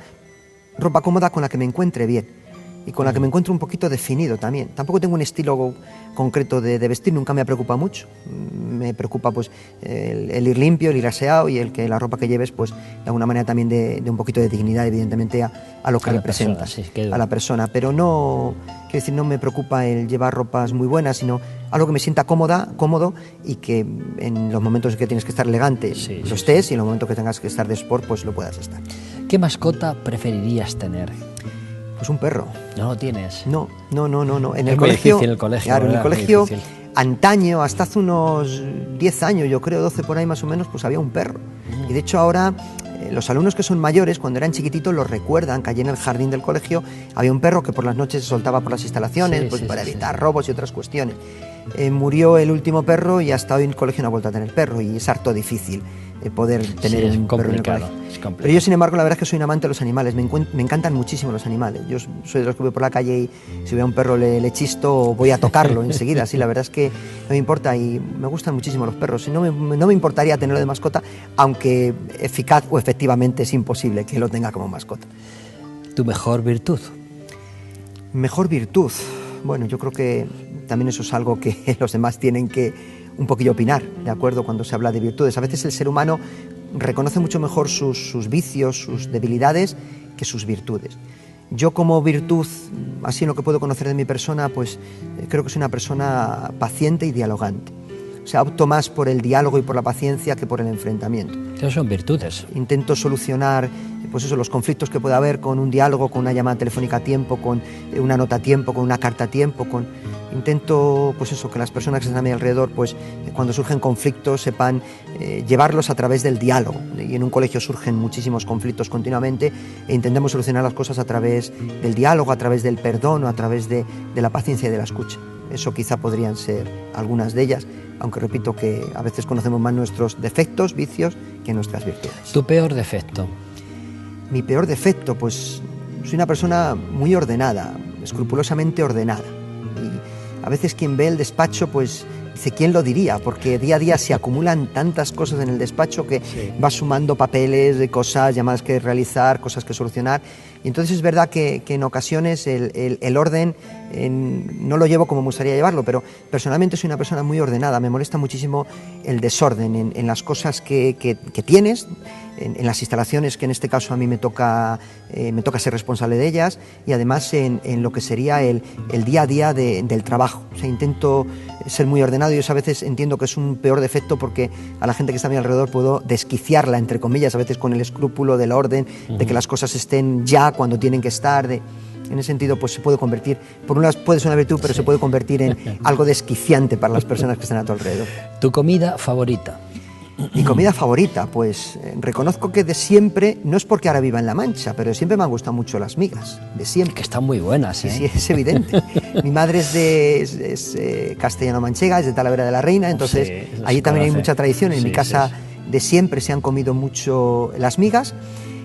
ropa cómoda con la que me encuentre bien y con la que me encuentre un poquito definido también. Tampoco tengo un estilo concreto de vestir, nunca me ha preocupado mucho. Me preocupa pues el ir limpio, el ir aseado y el que la ropa que lleves pues de alguna manera también de un poquito de dignidad, evidentemente, a lo que representa, a la persona. Pero no, quiero decir, no me preocupa el llevar ropas muy buenas, sino algo que me sienta cómodo y que en los momentos en que tienes que estar elegante lo estés y en los momentos que tengas que estar de sport pues lo puedas estar.
¿Qué mascota preferirías tener?
Pues un perro.
¿No lo tienes?
No. En
el colegio. Difícil el colegio.
Claro, en el colegio, antaño, hasta hace unos 10 años, yo creo, 12 por ahí más o menos, pues había un perro. Y de hecho ahora Los alumnos que son mayores, cuando eran chiquititos, lo recuerdan, que allí en el jardín del colegio había un perro que por las noches se soltaba por las instalaciones, para evitar robos y otras cuestiones. Murió el último perro y hasta hoy el colegio no ha vuelto a tener perro, y es harto difícil poder tener un perro en el colegio. Pero yo, sin embargo, la verdad es que soy un amante de los animales, me encantan muchísimo los animales. Yo soy de los que voy por la calle y si veo a un perro le chisto, voy a tocarlo enseguida. Sí, la verdad es que no me importa, y me gustan muchísimo los perros. Y no me importaría tenerlo de mascota, aunque eficaz o efectivamente es imposible que lo tenga como mascota.
¿Tu mejor virtud?
Mejor virtud. Bueno, yo creo que también eso es algo que los demás tienen que un poquillo opinar, ¿de acuerdo? Cuando se habla de virtudes. A veces el ser humano reconoce mucho mejor sus vicios, sus debilidades, que sus virtudes. Yo, como virtud, así en lo que puedo conocer de mi persona, pues creo que soy una persona paciente y dialogante. O sea, opto más por el diálogo y por la paciencia que por el enfrentamiento.
Esas son virtudes.
Intento solucionar, pues eso, los conflictos que pueda haber con un diálogo, con una llamada telefónica a tiempo, con una nota a tiempo, con una carta a tiempo, Intento, pues eso, que las personas que están a mi alrededor, pues cuando surgen conflictos, sepan llevarlos a través del diálogo. Y en un colegio surgen muchísimos conflictos continuamente, e intentamos solucionar las cosas a través del diálogo, a través del perdón o a través de la paciencia y de la escucha. Eso quizá podrían ser algunas de ellas, aunque repito que a veces conocemos más nuestros defectos, vicios, que nuestras virtudes.
¿Tu peor defecto?
Mi peor defecto, pues soy una persona muy ordenada, escrupulosamente ordenada. Y a veces quien ve el despacho, pues dice, ¿quién lo diría? Porque día a día se acumulan tantas cosas en el despacho que vas sumando papeles, de cosas, llamadas que realizar, cosas que solucionar. Y entonces es verdad que en ocasiones el orden no lo llevo como me gustaría llevarlo, pero personalmente soy una persona muy ordenada. Me molesta muchísimo el desorden en las cosas que tienes, en las instalaciones, que en este caso a mí me toca ser responsable de ellas, y además en lo que sería el día a día del trabajo. O sea, intento ser muy ordenado, y eso a veces entiendo que es un peor defecto, porque a la gente que está a mi alrededor puedo desquiciarla, entre comillas, a veces con el escrúpulo del orden, de que las cosas estén ya cuando tienen que estar. En ese sentido, pues se puede convertir, por un lado puede ser una virtud, pero se puede convertir en algo desquiciante para las personas que están a tu alrededor.
¿Tu comida favorita?
Mi comida favorita, pues reconozco que de siempre, no es porque ahora viva en La Mancha, pero siempre me han gustado mucho las migas, de siempre.
Que están muy buenas, ¿eh?
Sí, es evidente. Mi madre es castellano-manchega, es de Talavera de la Reina, entonces allí también hay mucha tradición. En mi casa de siempre se han comido mucho las migas,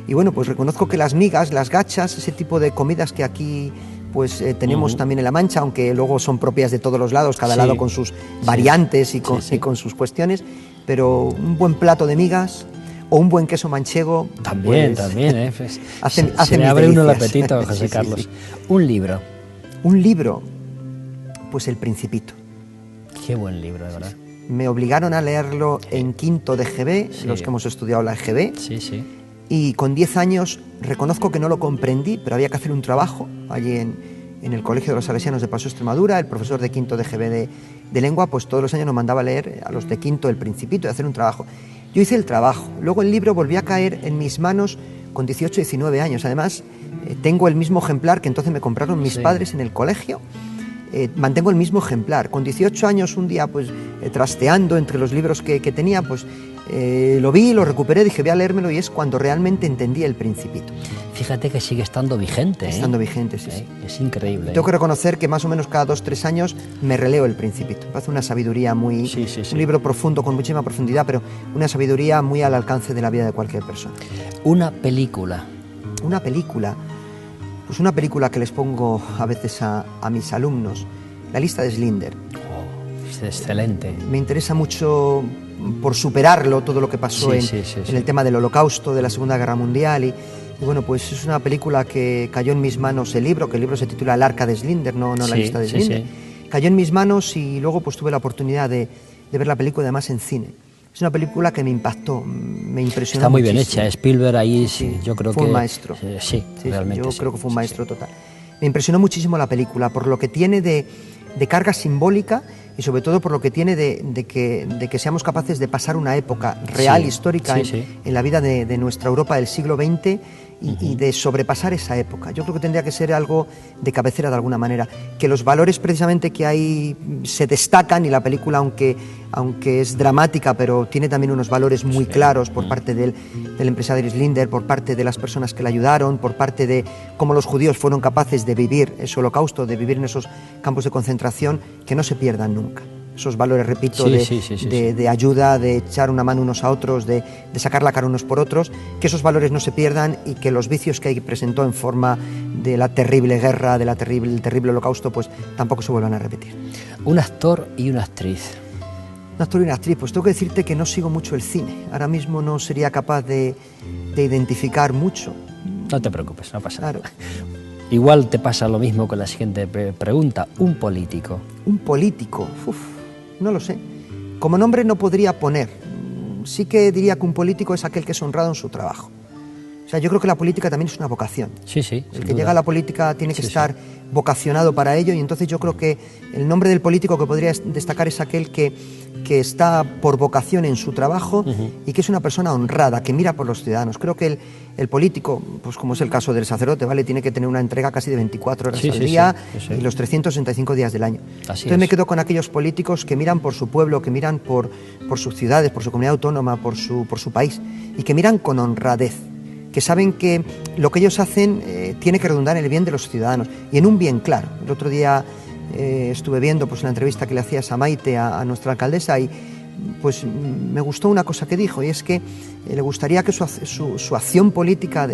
y bueno, pues reconozco que las migas, las gachas, ese tipo de comidas que aquí pues tenemos también en La Mancha, aunque luego son propias de todos los lados, cada lado con sus variantes y con sus cuestiones, pero un buen plato de migas o un buen queso manchego
también,
pues,
también,
pues,
se me abre uno el apetito, José Carlos. Un libro, pues El Principito.
Qué buen libro, de verdad. Me obligaron a leerlo en quinto de EGB, los que hemos estudiado la EGB. Y con 10 años reconozco que no lo comprendí, pero había que hacer un trabajo allí en el Colegio de los Salesianos de Paso, Extremadura. El profesor de quinto de EGB de lengua, pues todos los años nos mandaba a leer a los de quinto El Principito y hacer un trabajo. Yo hice el trabajo, luego el libro volvió a caer en mis manos con 18, 19 años. Además, tengo el mismo ejemplar que entonces me compraron mis padres en el colegio. Mantengo el mismo ejemplar. Con 18 años, un día, pues trasteando entre los libros que tenía, pues lo vi, lo recuperé, dije, voy a leérmelo, y es cuando realmente entendí El Principito.
Fíjate que sigue estando vigente.
Estando vigente, sí.
Es increíble.
Tengo que reconocer que más o menos cada 2 o 3 años me releo El Principito. Me parece una sabiduría muy... Un libro profundo, con muchísima profundidad, pero una sabiduría muy al alcance de la vida de cualquier persona.
Una película.
Una película. Pues una película que les pongo a veces a mis alumnos, La lista de Schindler.
Es excelente.
Me interesa mucho por superarlo, todo lo que pasó en el tema del Holocausto, de la Segunda Guerra Mundial, y bueno, pues es una película que cayó en mis manos, que el libro se titula El arca de Schindler, no La lista de Schindler. Cayó en mis manos, y luego pues tuve la oportunidad de ver la película, además en cine. Es una película que me impactó, me impresionó.
Está muy
muchísimo.
Bien hecha, Spielberg ahí, yo creo que...
Fue un maestro.
Realmente
yo creo que fue un maestro total. Me impresionó muchísimo la película, por lo que tiene de carga simbólica, y sobre todo por lo que tiene de que seamos capaces de pasar una época real, histórica, en la vida de nuestra Europa del siglo XX, y de sobrepasar esa época. Yo creo que tendría que ser algo de cabecera de alguna manera, que los valores precisamente que hay se destacan, y la película, aunque es dramática, pero tiene también unos valores muy claros por parte del empresario Slinder, por parte de las personas que le ayudaron, por parte de cómo los judíos fueron capaces de vivir ese holocausto, de vivir en esos campos de concentración, que no se pierdan nunca. Esos valores, repito, de ayuda, de echar una mano unos a otros, de sacar la cara unos por otros, que esos valores no se pierdan y que los vicios que ahí presentó en forma de la terrible guerra, del terrible holocausto, pues tampoco se vuelvan a repetir.
Un actor y una actriz.
Un actor y una actriz, pues tengo que decirte que no sigo mucho el cine. Ahora mismo no sería capaz de identificar mucho.
No te preocupes, no pasa nada.
Claro.
Igual te pasa lo mismo con la siguiente pregunta. Un político.
Un político, no lo sé. Como nombre no podría poner. Sí que diría que un político es aquel que es honrado en su trabajo. O sea, yo creo que la política también es una vocación.
Sí, sí.
El que llega a la política tiene que estar vocacionado para ello, y entonces yo creo que el nombre del político que podría destacar es aquel que está por vocación en su trabajo y que es una persona honrada, que mira por los ciudadanos. Creo que el político, pues como es el caso del sacerdote, ¿vale?, tiene que tener una entrega casi de 24 horas al día y los 365 días del año. Entonces me quedo con aquellos políticos que miran por su pueblo, que miran por sus ciudades, por su comunidad autónoma, por su país, y que miran con honradez, que saben que lo que ellos hacen tiene que redundar en el bien de los ciudadanos y en un bien claro. El otro día estuve viendo pues una entrevista que le hacía Samaite a nuestra alcaldesa, y pues me gustó una cosa que dijo, y es que le gustaría que su acción política,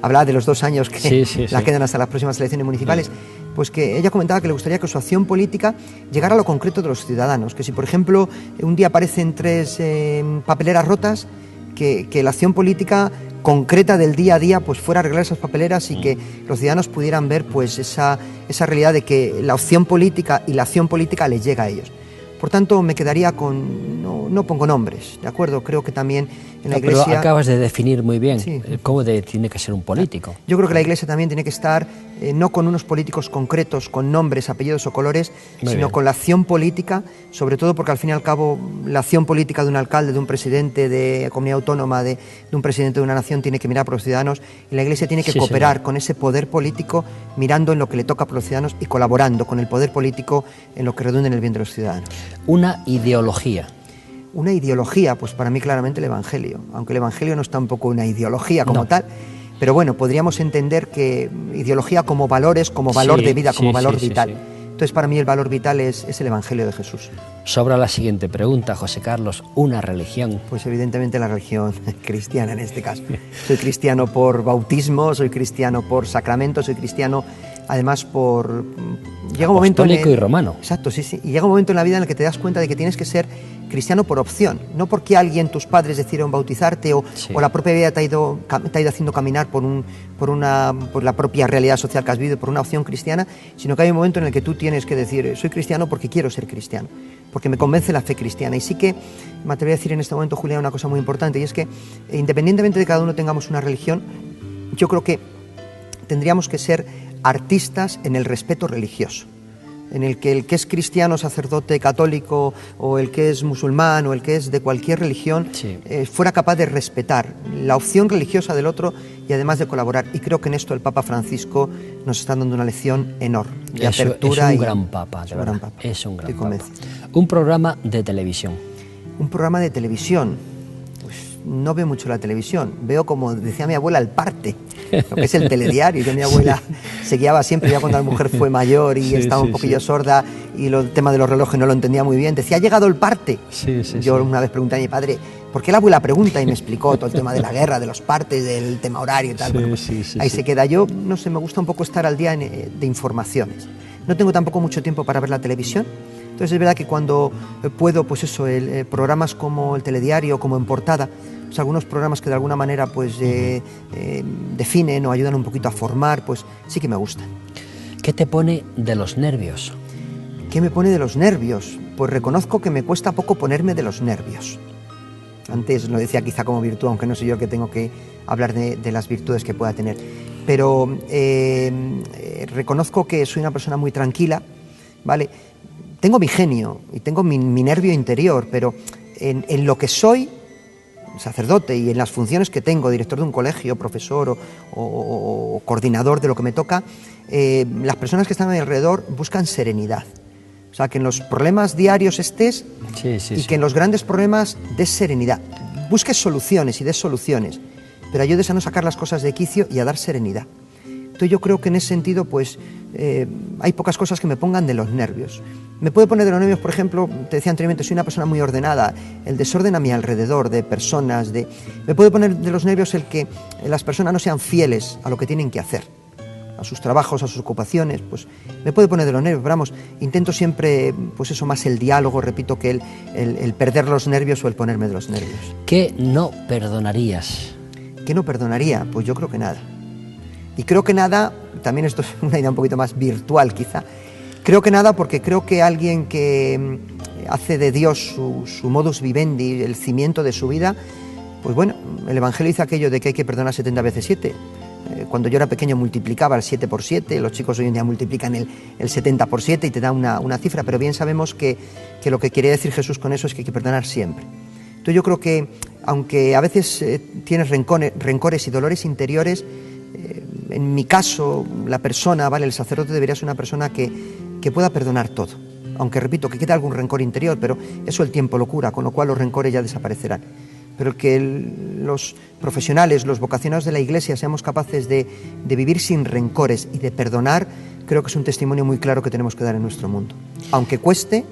hablaba de los 2 años que la quedan hasta las próximas elecciones municipales, pues que ella comentaba que le gustaría que su acción política llegara a lo concreto de los ciudadanos, que si por ejemplo un día aparecen 3 papeleras rotas, que la acción política concreta del día a día pues fuera a arreglar esas papeleras y que los ciudadanos pudieran ver pues esa realidad de que la opción política y la acción política les llega a ellos. Por tanto, me quedaría con... No pongo nombres, ¿de acuerdo? Creo que también en la Iglesia...
Pero acabas de definir muy bien cómo tiene que ser un político.
Yo creo que la Iglesia también tiene que estar no con unos políticos concretos, con nombres, apellidos o colores, sino con la acción política, sobre todo porque al fin y al cabo la acción política de un alcalde, de un presidente de comunidad autónoma, de un presidente de una nación, tiene que mirar por los ciudadanos, y la Iglesia tiene que cooperar con ese poder político, mirando en lo que le toca por los ciudadanos y colaborando con el poder político en lo que redunde en el bien de los ciudadanos.
Una ideología.
Una ideología, pues para mí claramente el Evangelio, aunque el Evangelio no es tampoco una ideología como tal, pero bueno, podríamos entender que ideología como valores, como valor de vida, como valor vital. Entonces para mí el valor vital es el Evangelio de Jesús.
Sobra la siguiente pregunta, José Carlos, ¿una religión?
Pues evidentemente la religión cristiana en este caso. Soy cristiano por bautismo, soy cristiano por sacramento, soy cristiano además por... Llega un momento
apostólico y romano.
Exacto, sí. Y llega un momento en la vida en el que te das cuenta de que tienes que ser cristiano por opción, no porque alguien, tus padres decidieron bautizarte o la propia vida te ha ido haciendo caminar por la propia realidad social que has vivido, por una opción cristiana, sino que hay un momento en el que tú tienes que decir, soy cristiano porque quiero ser cristiano, porque me convence la fe cristiana. Y sí que me atrevería a decir en este momento, Julián, una cosa muy importante, y es que independientemente de que cada uno tengamos una religión, yo creo que tendríamos que ser artistas en el respeto religioso, en el que es cristiano, sacerdote, católico, o el que es musulmán, o el que es de cualquier religión, fuera capaz de respetar la opción religiosa del otro y además de colaborar. Y creo que en esto el Papa Francisco nos está dando una lección enorme de apertura.
Es un gran Papa, de verdad. Es un gran Papa. Un programa de televisión.
Un programa de televisión. Pues no veo mucho la televisión. Veo, como decía mi abuela, el parte, lo que es el telediario. Yo, mi abuela se guiaba siempre, ya cuando la mujer fue mayor y estaba un poquillo sorda y el tema de los relojes no lo entendía muy bien, decía, ¿ha llegado el parte? Yo una vez pregunté a mi padre, ¿por qué la abuela pregunta? Y me explicó todo el tema de la guerra, de los partes, del tema horario y tal. Bueno, pues ahí se queda. Yo, no sé, me gusta un poco estar al día de informaciones. No tengo tampoco mucho tiempo para ver la televisión. Entonces es verdad que cuando puedo, pues eso, programas como el telediario, como En Portada, pues algunos programas que de alguna manera pues definen o ayudan un poquito a formar, pues sí que me gustan.
¿Qué te pone de los nervios?
¿Qué me pone de los nervios? Pues reconozco que me cuesta poco ponerme de los nervios. Antes lo decía quizá como virtud, aunque no soy yo el que tengo que hablar de las virtudes que pueda tener. Pero reconozco que soy una persona muy tranquila, ¿vale? Tengo mi genio y tengo mi nervio interior, pero en lo que soy sacerdote y en las funciones que tengo, director de un colegio, profesor o coordinador de lo que me toca, las personas que están a mi alrededor buscan serenidad. O sea, que en los problemas diarios estés que en los grandes problemas des serenidad. Busques soluciones y des soluciones, pero ayudes a no sacar las cosas de quicio y a dar serenidad. Entonces yo creo que en ese sentido pues hay pocas cosas que me pongan de los nervios. Me puede poner de los nervios, por ejemplo, te decía anteriormente, soy una persona muy ordenada, el desorden a mi alrededor, de personas, me puede poner de los nervios el que las personas no sean fieles a lo que tienen que hacer, a sus trabajos, a sus ocupaciones, pues me puede poner de los nervios, pero vamos, intento siempre, pues eso, más el diálogo, repito, que el perder los nervios o el ponerme de los nervios.
¿Qué no perdonarías?
¿Qué no perdonaría? Pues yo creo que nada. Y creo que nada, también esto es una idea un poquito más virtual quizá, creo que nada porque creo que alguien que hace de Dios su modus vivendi, el cimiento de su vida, pues bueno, el Evangelio dice aquello de que hay que perdonar 70 veces 7. Cuando yo era pequeño multiplicaba el 7 por 7, los chicos hoy en día multiplican el 70 por 7 y te da una cifra, pero bien sabemos que lo que quiere decir Jesús con eso es que hay que perdonar siempre. Entonces yo creo que, aunque a veces tienes rencores y dolores interiores, en mi caso, la persona, ¿vale? El sacerdote debería ser una persona que pueda perdonar todo. Aunque, repito, que quede algún rencor interior, pero eso el tiempo lo cura, con lo cual los rencores ya desaparecerán. Pero que los profesionales, los vocacionados de la Iglesia seamos capaces de vivir sin rencores y de perdonar, creo que es un testimonio muy claro que tenemos que dar en nuestro mundo. Aunque cueste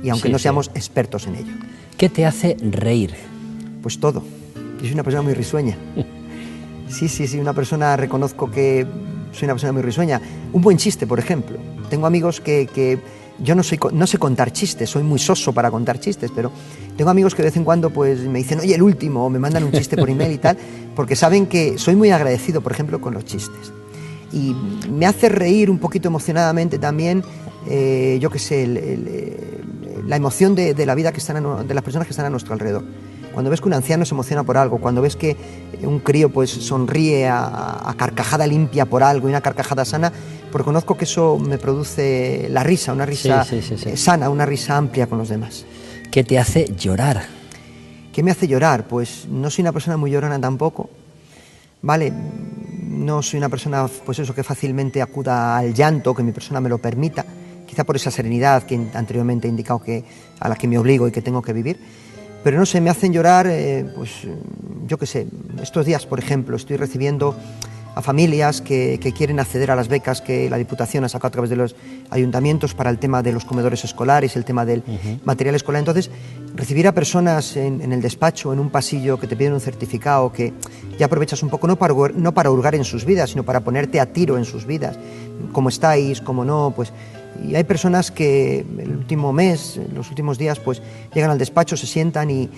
y aunque no seamos expertos en ello.
¿Qué te hace reír?
Pues todo. Yo soy una persona muy risueña. Sí, reconozco que soy una persona muy risueña. Un buen chiste, por ejemplo. Tengo amigos que yo no sé contar chistes, soy muy soso para contar chistes, pero tengo amigos que de vez en cuando pues me dicen, oye, el último, o me mandan un chiste por email y tal, porque saben que soy muy agradecido, por ejemplo, con los chistes. Y me hace reír un poquito emocionadamente también, yo qué sé, la emoción de la vida de las personas que están a nuestro alrededor. Cuando ves que un anciano se emociona por algo, cuando ves que un crío pues sonríe a carcajada limpia por algo y una carcajada sana, pues reconozco que eso me produce la risa, una risa sana, una risa amplia con los demás.
¿Qué te hace llorar?
¿Qué me hace llorar? Pues no soy una persona muy llorona tampoco, ¿vale? No soy una persona, pues eso, que fácilmente acuda al llanto, que mi persona me lo permita, quizá por esa serenidad que anteriormente he indicado a la que me obligo y que tengo que vivir. Pero no sé, me hacen llorar, pues yo qué sé, estos días, por ejemplo, estoy recibiendo a familias que quieren acceder a las becas que la Diputación ha sacado a través de los ayuntamientos para el tema de los comedores escolares, el tema del material escolar. Entonces, recibir a personas en el despacho, en un pasillo, que te piden un certificado, que ya aprovechas un poco, no para hurgar en sus vidas, sino para ponerte a tiro en sus vidas. ¿Cómo estáis? ¿Cómo no? Pues... Y hay personas que el último mes, los últimos días, pues llegan al despacho, se sientan y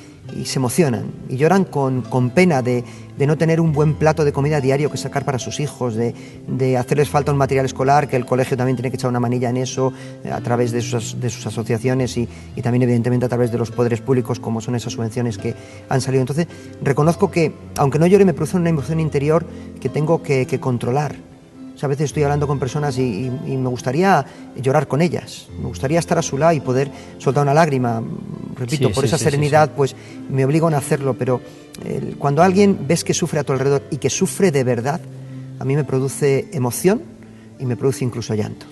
se emocionan y lloran con pena de no tener un buen plato de comida diario que sacar para sus hijos, de hacerles falta un material escolar, que el colegio también tiene que echar una manilla en eso a través de sus asociaciones y también evidentemente a través de los poderes públicos, como son esas subvenciones que han salido. Entonces reconozco que, aunque no llore, me produce una emoción interior que tengo que controlar. O sea, a veces estoy hablando con personas y me gustaría llorar con ellas, me gustaría estar a su lado y poder soltar una lágrima. Repito, por esa serenidad, pues me obligan a hacerlo, pero cuando alguien ves que sufre a tu alrededor y que sufre de verdad, a mí me produce emoción y me produce incluso llanto.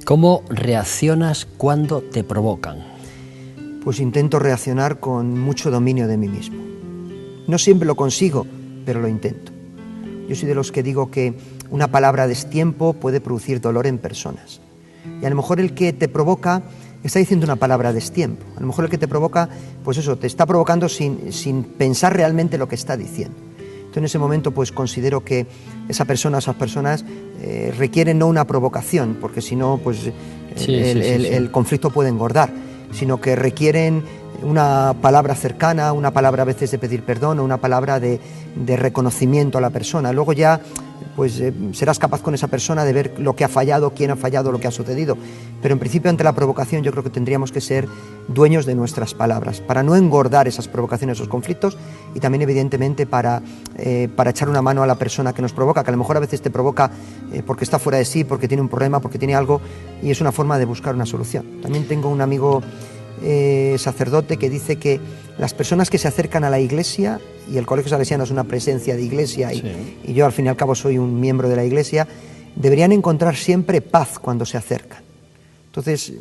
¿Cómo reaccionas cuando te provocan?
Pues intento reaccionar con mucho dominio de mí mismo. No siempre lo consigo, pero lo intento. Yo soy de los que digo que una palabra a destiempo puede producir dolor en personas. Y a lo mejor el que te provoca está diciendo una palabra a destiempo. A lo mejor el que te provoca, pues eso, te está provocando sin pensar realmente lo que está diciendo. Entonces en ese momento pues considero que esas personas requieren no una provocación, porque si no pues el conflicto puede engordar, sino que requieren una palabra cercana, una palabra a veces de pedir perdón o una palabra de reconocimiento a la persona. Luego ya pues serás capaz con esa persona de ver lo que ha fallado, quién ha fallado, lo que ha sucedido. Pero en principio ante la provocación yo creo que tendríamos que ser dueños de nuestras palabras, para no engordar esas provocaciones, esos conflictos, y también evidentemente para echar una mano a la persona que nos provoca, que a lo mejor a veces te provoca porque está fuera de sí, porque tiene un problema, porque tiene algo, y es una forma de buscar una solución. También tengo un amigo sacerdote que dice que las personas que se acercan a la Iglesia y el colegio salesiano es una presencia de iglesia
Sí.
y yo al fin y al cabo soy un miembro de la iglesia, deberían encontrar siempre paz cuando se acercan. Entonces,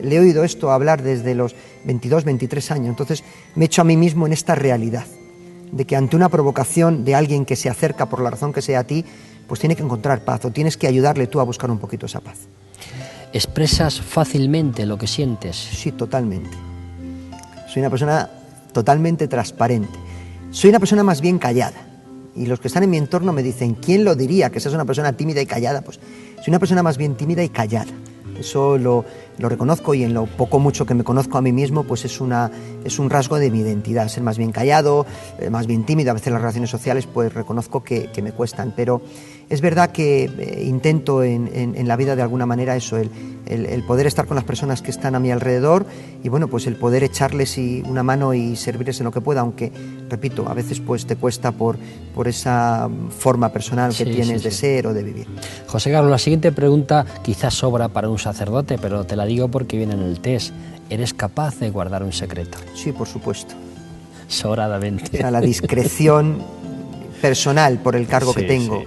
le he oído esto hablar desde los 22, 23 años, entonces me echo a mí mismo en esta realidad, de que ante una provocación de alguien que se acerca por la razón que sea a ti, pues tiene que encontrar paz o tienes que ayudarle tú a buscar un poquito esa paz.
¿Expresas fácilmente lo que sientes?
Sí, totalmente. Soy una persona totalmente transparente. Soy una persona más bien callada. Y los que están en mi entorno me dicen, ¿quién lo diría que seas una persona tímida y callada? Pues soy una persona más bien tímida y callada. Eso lo reconozco y en lo poco mucho que me conozco a mí mismo, pues es un rasgo de mi identidad, ser más bien callado, más bien tímido. A veces las relaciones sociales pues reconozco que me cuestan, pero es verdad que intento en la vida de alguna manera eso, el poder estar con las personas que están a mi alrededor y bueno, pues el poder echarles una mano y servirles en lo que pueda, aunque, repito, a veces pues te cuesta por esa forma personal que tienes de ser o de vivir.
José Carlos, la siguiente pregunta quizás sobra para un sacerdote, pero te la digo porque viene en el test. ¿Eres capaz de guardar un secreto?
Sí, por supuesto.
Sobradamente.
O sea, la discreción personal por el cargo que tengo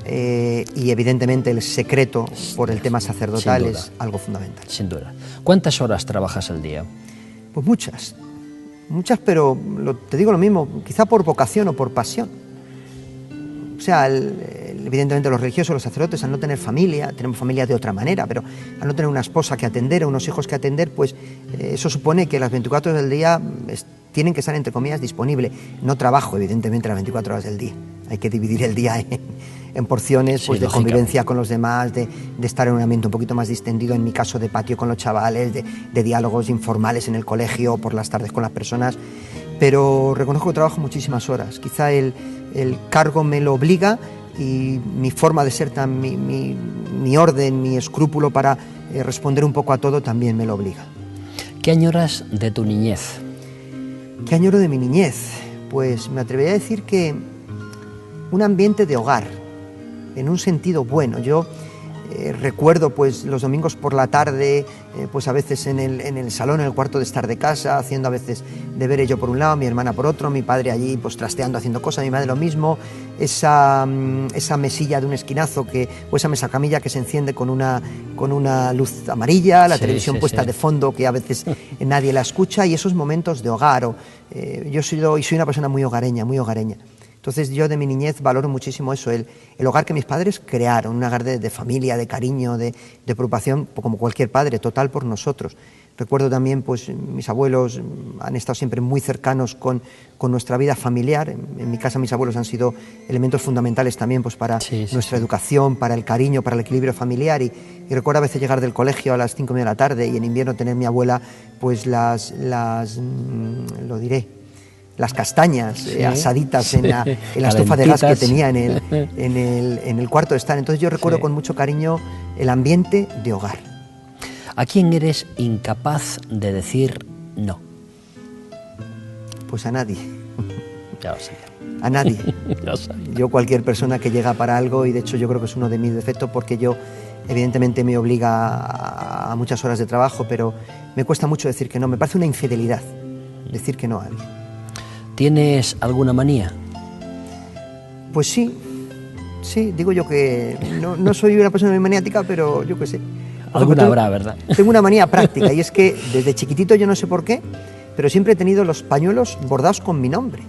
y evidentemente el secreto por el tema sacerdotal es algo fundamental.
Sin duda. ¿Cuántas horas trabajas al día?
Pues muchas, pero te digo lo mismo, quizá por vocación o por pasión. O sea, evidentemente los religiosos, los sacerdotes, al no tener familia, tenemos familia de otra manera, pero al no tener una esposa que atender o unos hijos que atender, pues eso supone que las 24 horas del día tienen que estar, entre comillas, disponible. No trabajo, evidentemente, las 24 horas del día. Hay que dividir el día en porciones pues, de convivencia con los demás, de estar en un ambiente un poquito más distendido, en mi caso de patio con los chavales, de diálogos informales en el colegio, por las tardes con las personas. Pero reconozco que trabajo muchísimas horas. Quizá el cargo me lo obliga y mi forma de ser, mi orden, mi escrúpulo para responder un poco a todo también me lo obliga.
¿Qué añoras de tu niñez?
¿Qué añoro de mi niñez? Pues me atrevería a decir que un ambiente de hogar, en un sentido bueno. Yo recuerdo pues los domingos por la tarde, pues a veces en el salón, en el cuarto de estar de casa, haciendo a veces deberes yo por un lado, mi hermana por otro, mi padre allí pues trasteando, haciendo cosas, mi madre lo mismo, esa mesilla de un esquinazo o esa mesa camilla que se enciende con una luz amarilla, la televisión puesta de fondo que a veces nadie la escucha, y esos momentos de hogar. Yo soy una persona muy hogareña, muy hogareña. Entonces yo de mi niñez valoro muchísimo eso, el hogar que mis padres crearon, un hogar de familia, de cariño, de preocupación, como cualquier padre, total por nosotros. Recuerdo también, pues mis abuelos han estado siempre muy cercanos con nuestra vida familiar. En mi casa mis abuelos han sido elementos fundamentales también pues para nuestra educación, para el cariño, para el equilibrio familiar. Y recuerdo a veces llegar del colegio a las 5:30 de la tarde y en invierno tener mi abuela pues las castañas asaditas en la estufa de gas que tenía en el cuarto de estar. Entonces yo recuerdo con mucho cariño el ambiente de hogar.
¿A quién eres incapaz de decir no?
Pues a nadie.
Ya lo sabía.
A nadie.
Lo sabía.
Yo cualquier persona que llega para algo, y de hecho yo creo que es uno de mis defectos, porque yo evidentemente me obliga a muchas horas de trabajo, pero me cuesta mucho decir que no. Me parece una infidelidad decir que no a alguien.
¿Tienes alguna manía?
Pues sí, digo yo que no soy una persona muy maniática, pero yo qué sé.
Alguna habrá, ¿verdad?
Tengo una manía práctica, y es que desde chiquitito, yo no sé por qué, pero siempre he tenido los pañuelos bordados con mi nombre.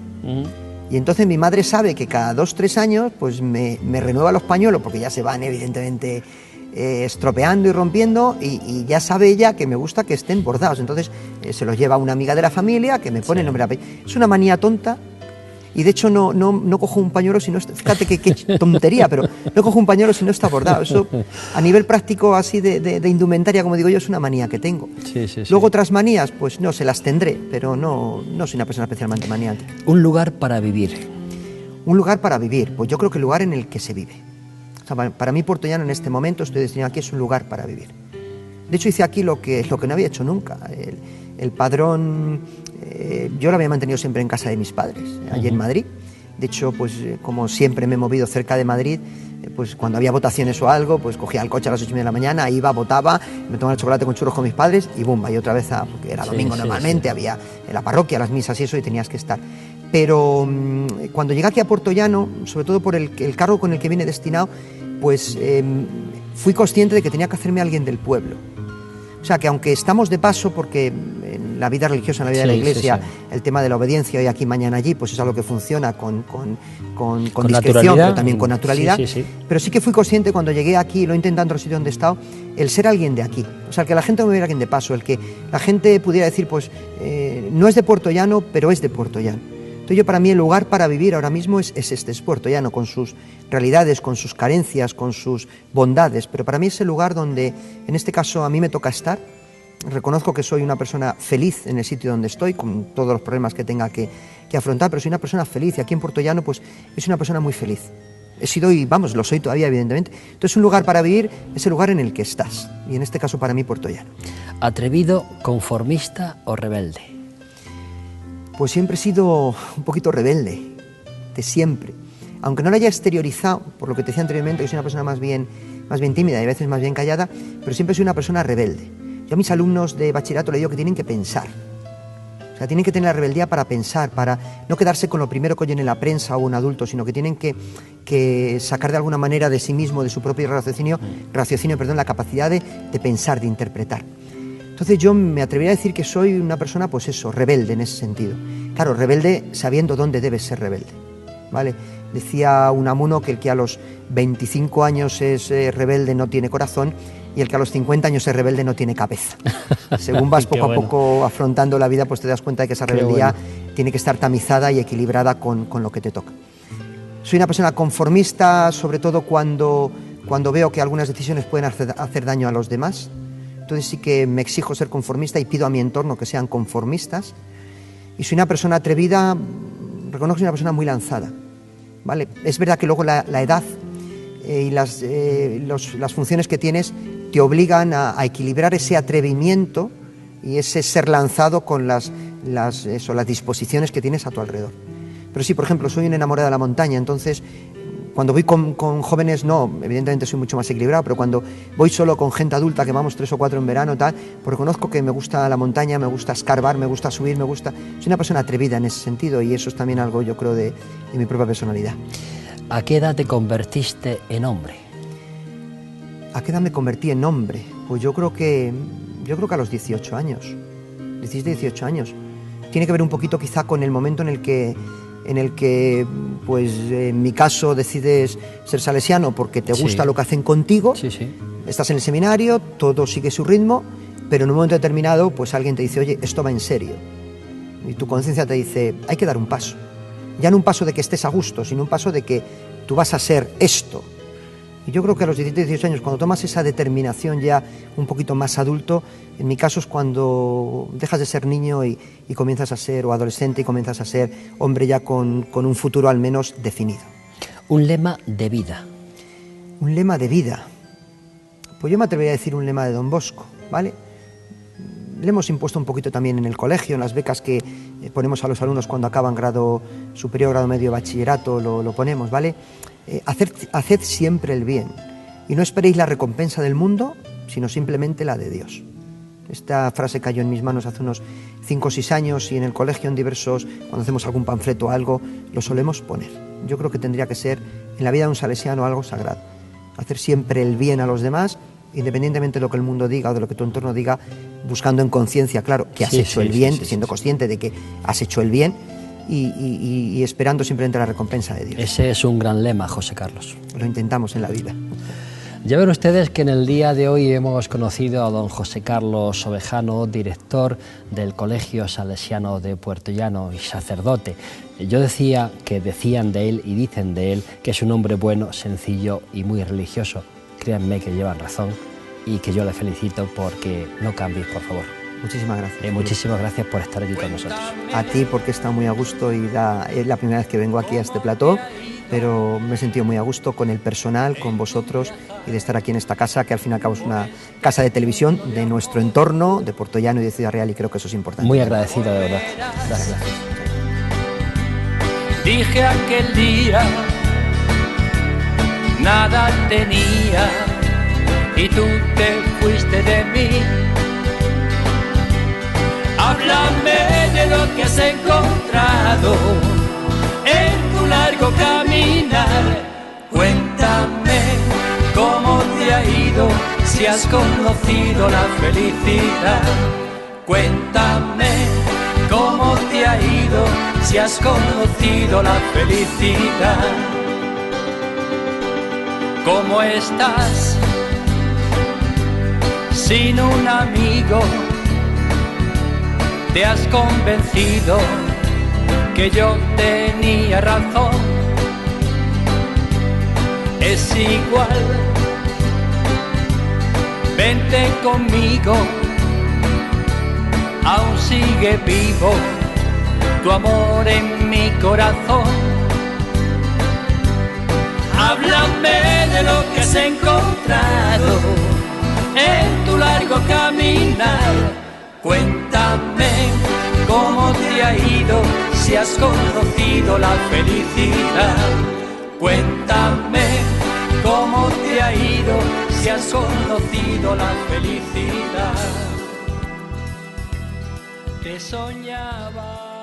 Y entonces mi madre sabe que cada 2-3 años pues me renueva los pañuelos, porque ya se van evidentemente estropeando y rompiendo, y ya sabe ella que me gusta que estén bordados. Entonces se los lleva a una amiga de la familia que me pone el nombre y apellido. Es una manía tonta, y de hecho no cojo un pañuelo si no está, fíjate qué tontería, pero no cojo un pañuelo si no está bordado. Eso a nivel práctico, así de indumentaria, como digo yo, es una manía que tengo. Luego otras manías, pues no, se las tendré, pero no soy una persona especialmente maniática.
Un lugar para vivir.
Un lugar para vivir, pues yo creo que el lugar en el que se vive. O sea, para mí, Puerto Llano, en este momento, estoy destinado aquí, es un lugar para vivir. De hecho, hice aquí lo que no había hecho nunca. El padrón, yo lo había mantenido siempre en casa de mis padres, allí en Madrid. De hecho, pues como siempre me he movido cerca de Madrid, pues cuando había votaciones o algo, pues cogía el coche a las 8:30 de la mañana, iba, votaba, me tomaba el chocolate con churros con mis padres y ¡bumba! Y otra vez, porque era domingo normalmente, había en la parroquia, las misas y eso, y tenías que estar. pero cuando llegué aquí a Puertollano, sobre todo por el cargo con el que vine destinado, pues fui consciente de que tenía que hacerme alguien del pueblo. O sea, que aunque estamos de paso, porque en la vida religiosa, en la vida de la Iglesia, el tema de la obediencia, hoy aquí, mañana allí, pues es algo que funciona con discreción, pero también con naturalidad. Pero sí que fui consciente cuando llegué aquí, lo he intentado en otro sitio donde he estado, el ser alguien de aquí. O sea, que la gente no me viera alguien de paso, el que la gente pudiera decir, pues, no es de Puertollano, pero es de Puertollano. Entonces, para mí el lugar para vivir ahora mismo es Puertollano, con sus realidades, con sus carencias, con sus bondades, pero para mí es el lugar donde, en este caso, a mí me toca estar. Reconozco que soy una persona feliz en el sitio donde estoy, con todos los problemas que tenga que afrontar, pero soy una persona feliz, y aquí en Puertollano, pues, es una persona muy feliz. He sido y, vamos, lo soy todavía, evidentemente. Entonces, un lugar para vivir es el lugar en el que estás, y en este caso, para mí, Puertollano.
¿Atrevido, conformista o rebelde?
Pues siempre he sido un poquito rebelde, de siempre. Aunque no lo haya exteriorizado, por lo que te decía anteriormente, que soy una persona más bien tímida y a veces más bien callada, pero siempre soy una persona rebelde. Yo a mis alumnos de bachillerato les digo que tienen que pensar. O sea, tienen que tener la rebeldía para pensar, para no quedarse con lo primero que oyen en la prensa o un adulto, sino que tienen que sacar de alguna manera de sí mismo, de su propio raciocinio, la capacidad de pensar, de interpretar. Entonces yo me atrevería a decir que soy una persona, pues eso, rebelde en ese sentido. Claro, rebelde sabiendo dónde debes ser rebelde, ¿vale? Decía Unamuno que el que a los 25 años es rebelde no tiene corazón, y el que a los 50 años es rebelde no tiene cabeza. Según vas poco a poco afrontando la vida, pues te das cuenta de que esa rebeldía tiene que estar tamizada y equilibrada con lo que te toca. Soy una persona conformista, sobre todo cuando veo que algunas decisiones pueden hacer daño a los demás. Entonces sí que me exijo ser conformista y pido a mi entorno que sean conformistas. Y soy una persona atrevida, reconozco que soy una persona muy lanzada, ¿vale? Es verdad que luego la edad y las funciones que tienes te obligan a equilibrar ese atrevimiento y ese ser lanzado con las disposiciones que tienes a tu alrededor. Pero sí, por ejemplo, soy un enamorado de la montaña, entonces cuando voy con jóvenes, no, evidentemente soy mucho más equilibrado, pero cuando voy solo con gente adulta, que vamos 3 o 4 en verano, tal, pues reconozco que me gusta la montaña, me gusta escarbar, me gusta subir, soy una persona atrevida en ese sentido, y eso es también algo, yo creo, de mi propia personalidad.
¿A qué edad te convertiste en hombre?
¿A qué edad me convertí en hombre? Pues yo creo que a los 18 años, 17, 18 años. Tiene que ver un poquito quizá con el momento en el que pues en mi caso decides ser salesiano porque te gusta lo que hacen contigo, estás en el seminario, todo sigue su ritmo, pero en un momento determinado pues alguien te dice, oye, esto va en serio, y tu conciencia te dice, hay que dar un paso, ya no un paso de que estés a gusto, sino un paso de que tú vas a ser esto. Y yo creo que a los 17, 18 años, cuando tomas esa determinación ya un poquito más adulto, en mi caso es cuando dejas de ser niño y comienzas a ser, o adolescente, y comienzas a ser hombre ya con un futuro al menos definido.
Un lema de vida.
Un lema de vida. Pues yo me atrevería a decir un lema de Don Bosco, ¿vale? Le hemos impuesto un poquito también en el colegio, en las becas que ponemos a los alumnos cuando acaban grado superior, grado medio, bachillerato, lo ponemos, ¿vale? Haced siempre el bien y no esperéis la recompensa del mundo, sino simplemente la de Dios. Esta frase cayó en mis manos hace unos 5 o 6 años, y en el colegio, en diversos, cuando hacemos algún panfleto o algo, lo solemos poner. Yo creo que tendría que ser en la vida de un salesiano algo sagrado. Hacer siempre el bien a los demás, independientemente de lo que el mundo diga o de lo que tu entorno diga, buscando en conciencia, claro, que has hecho el bien, siendo consciente de que has hecho el bien, y esperando simplemente la recompensa de Dios.
Ese es un gran lema, José Carlos.
Lo intentamos en la vida.
Ya ven ustedes que en el día de hoy hemos conocido a don José Carlos Ovejano, director del Colegio Salesiano de Puertollano y sacerdote. Yo decía que decían de él y dicen de él que es un hombre bueno, sencillo y muy religioso. Créanme que llevan razón y que yo le felicito porque no cambies, por favor.
Muchísimas gracias.
Muchísimas gracias por estar aquí con nosotros.
A ti, porque está muy a gusto, y es la primera vez que vengo aquí a este plató, pero me he sentido muy a gusto con el personal, con vosotros, y de estar aquí en esta casa, que al fin y al cabo es una casa de televisión de nuestro entorno, de Puertollano y de Ciudad Real, y creo que eso es importante.
Muy agradecido, de verdad. Gracias.
Dije aquel día, nada tenía, y tú te fuiste de mí. Háblame de lo que has encontrado Cuéntame cómo te ha ido, si has conocido la felicidad. Cuéntame cómo te ha ido, si has conocido la felicidad. ¿Cómo estás sin un amigo? Te has convencido que yo tenía razón. Es igual, vente conmigo, aún sigue vivo tu amor en mi corazón. Háblame de lo que has encontrado en tu largo caminar. Cuéntame cómo te ha ido, si has conocido la felicidad. Cuéntame cómo te ha ido, si has conocido la felicidad. Te soñaba.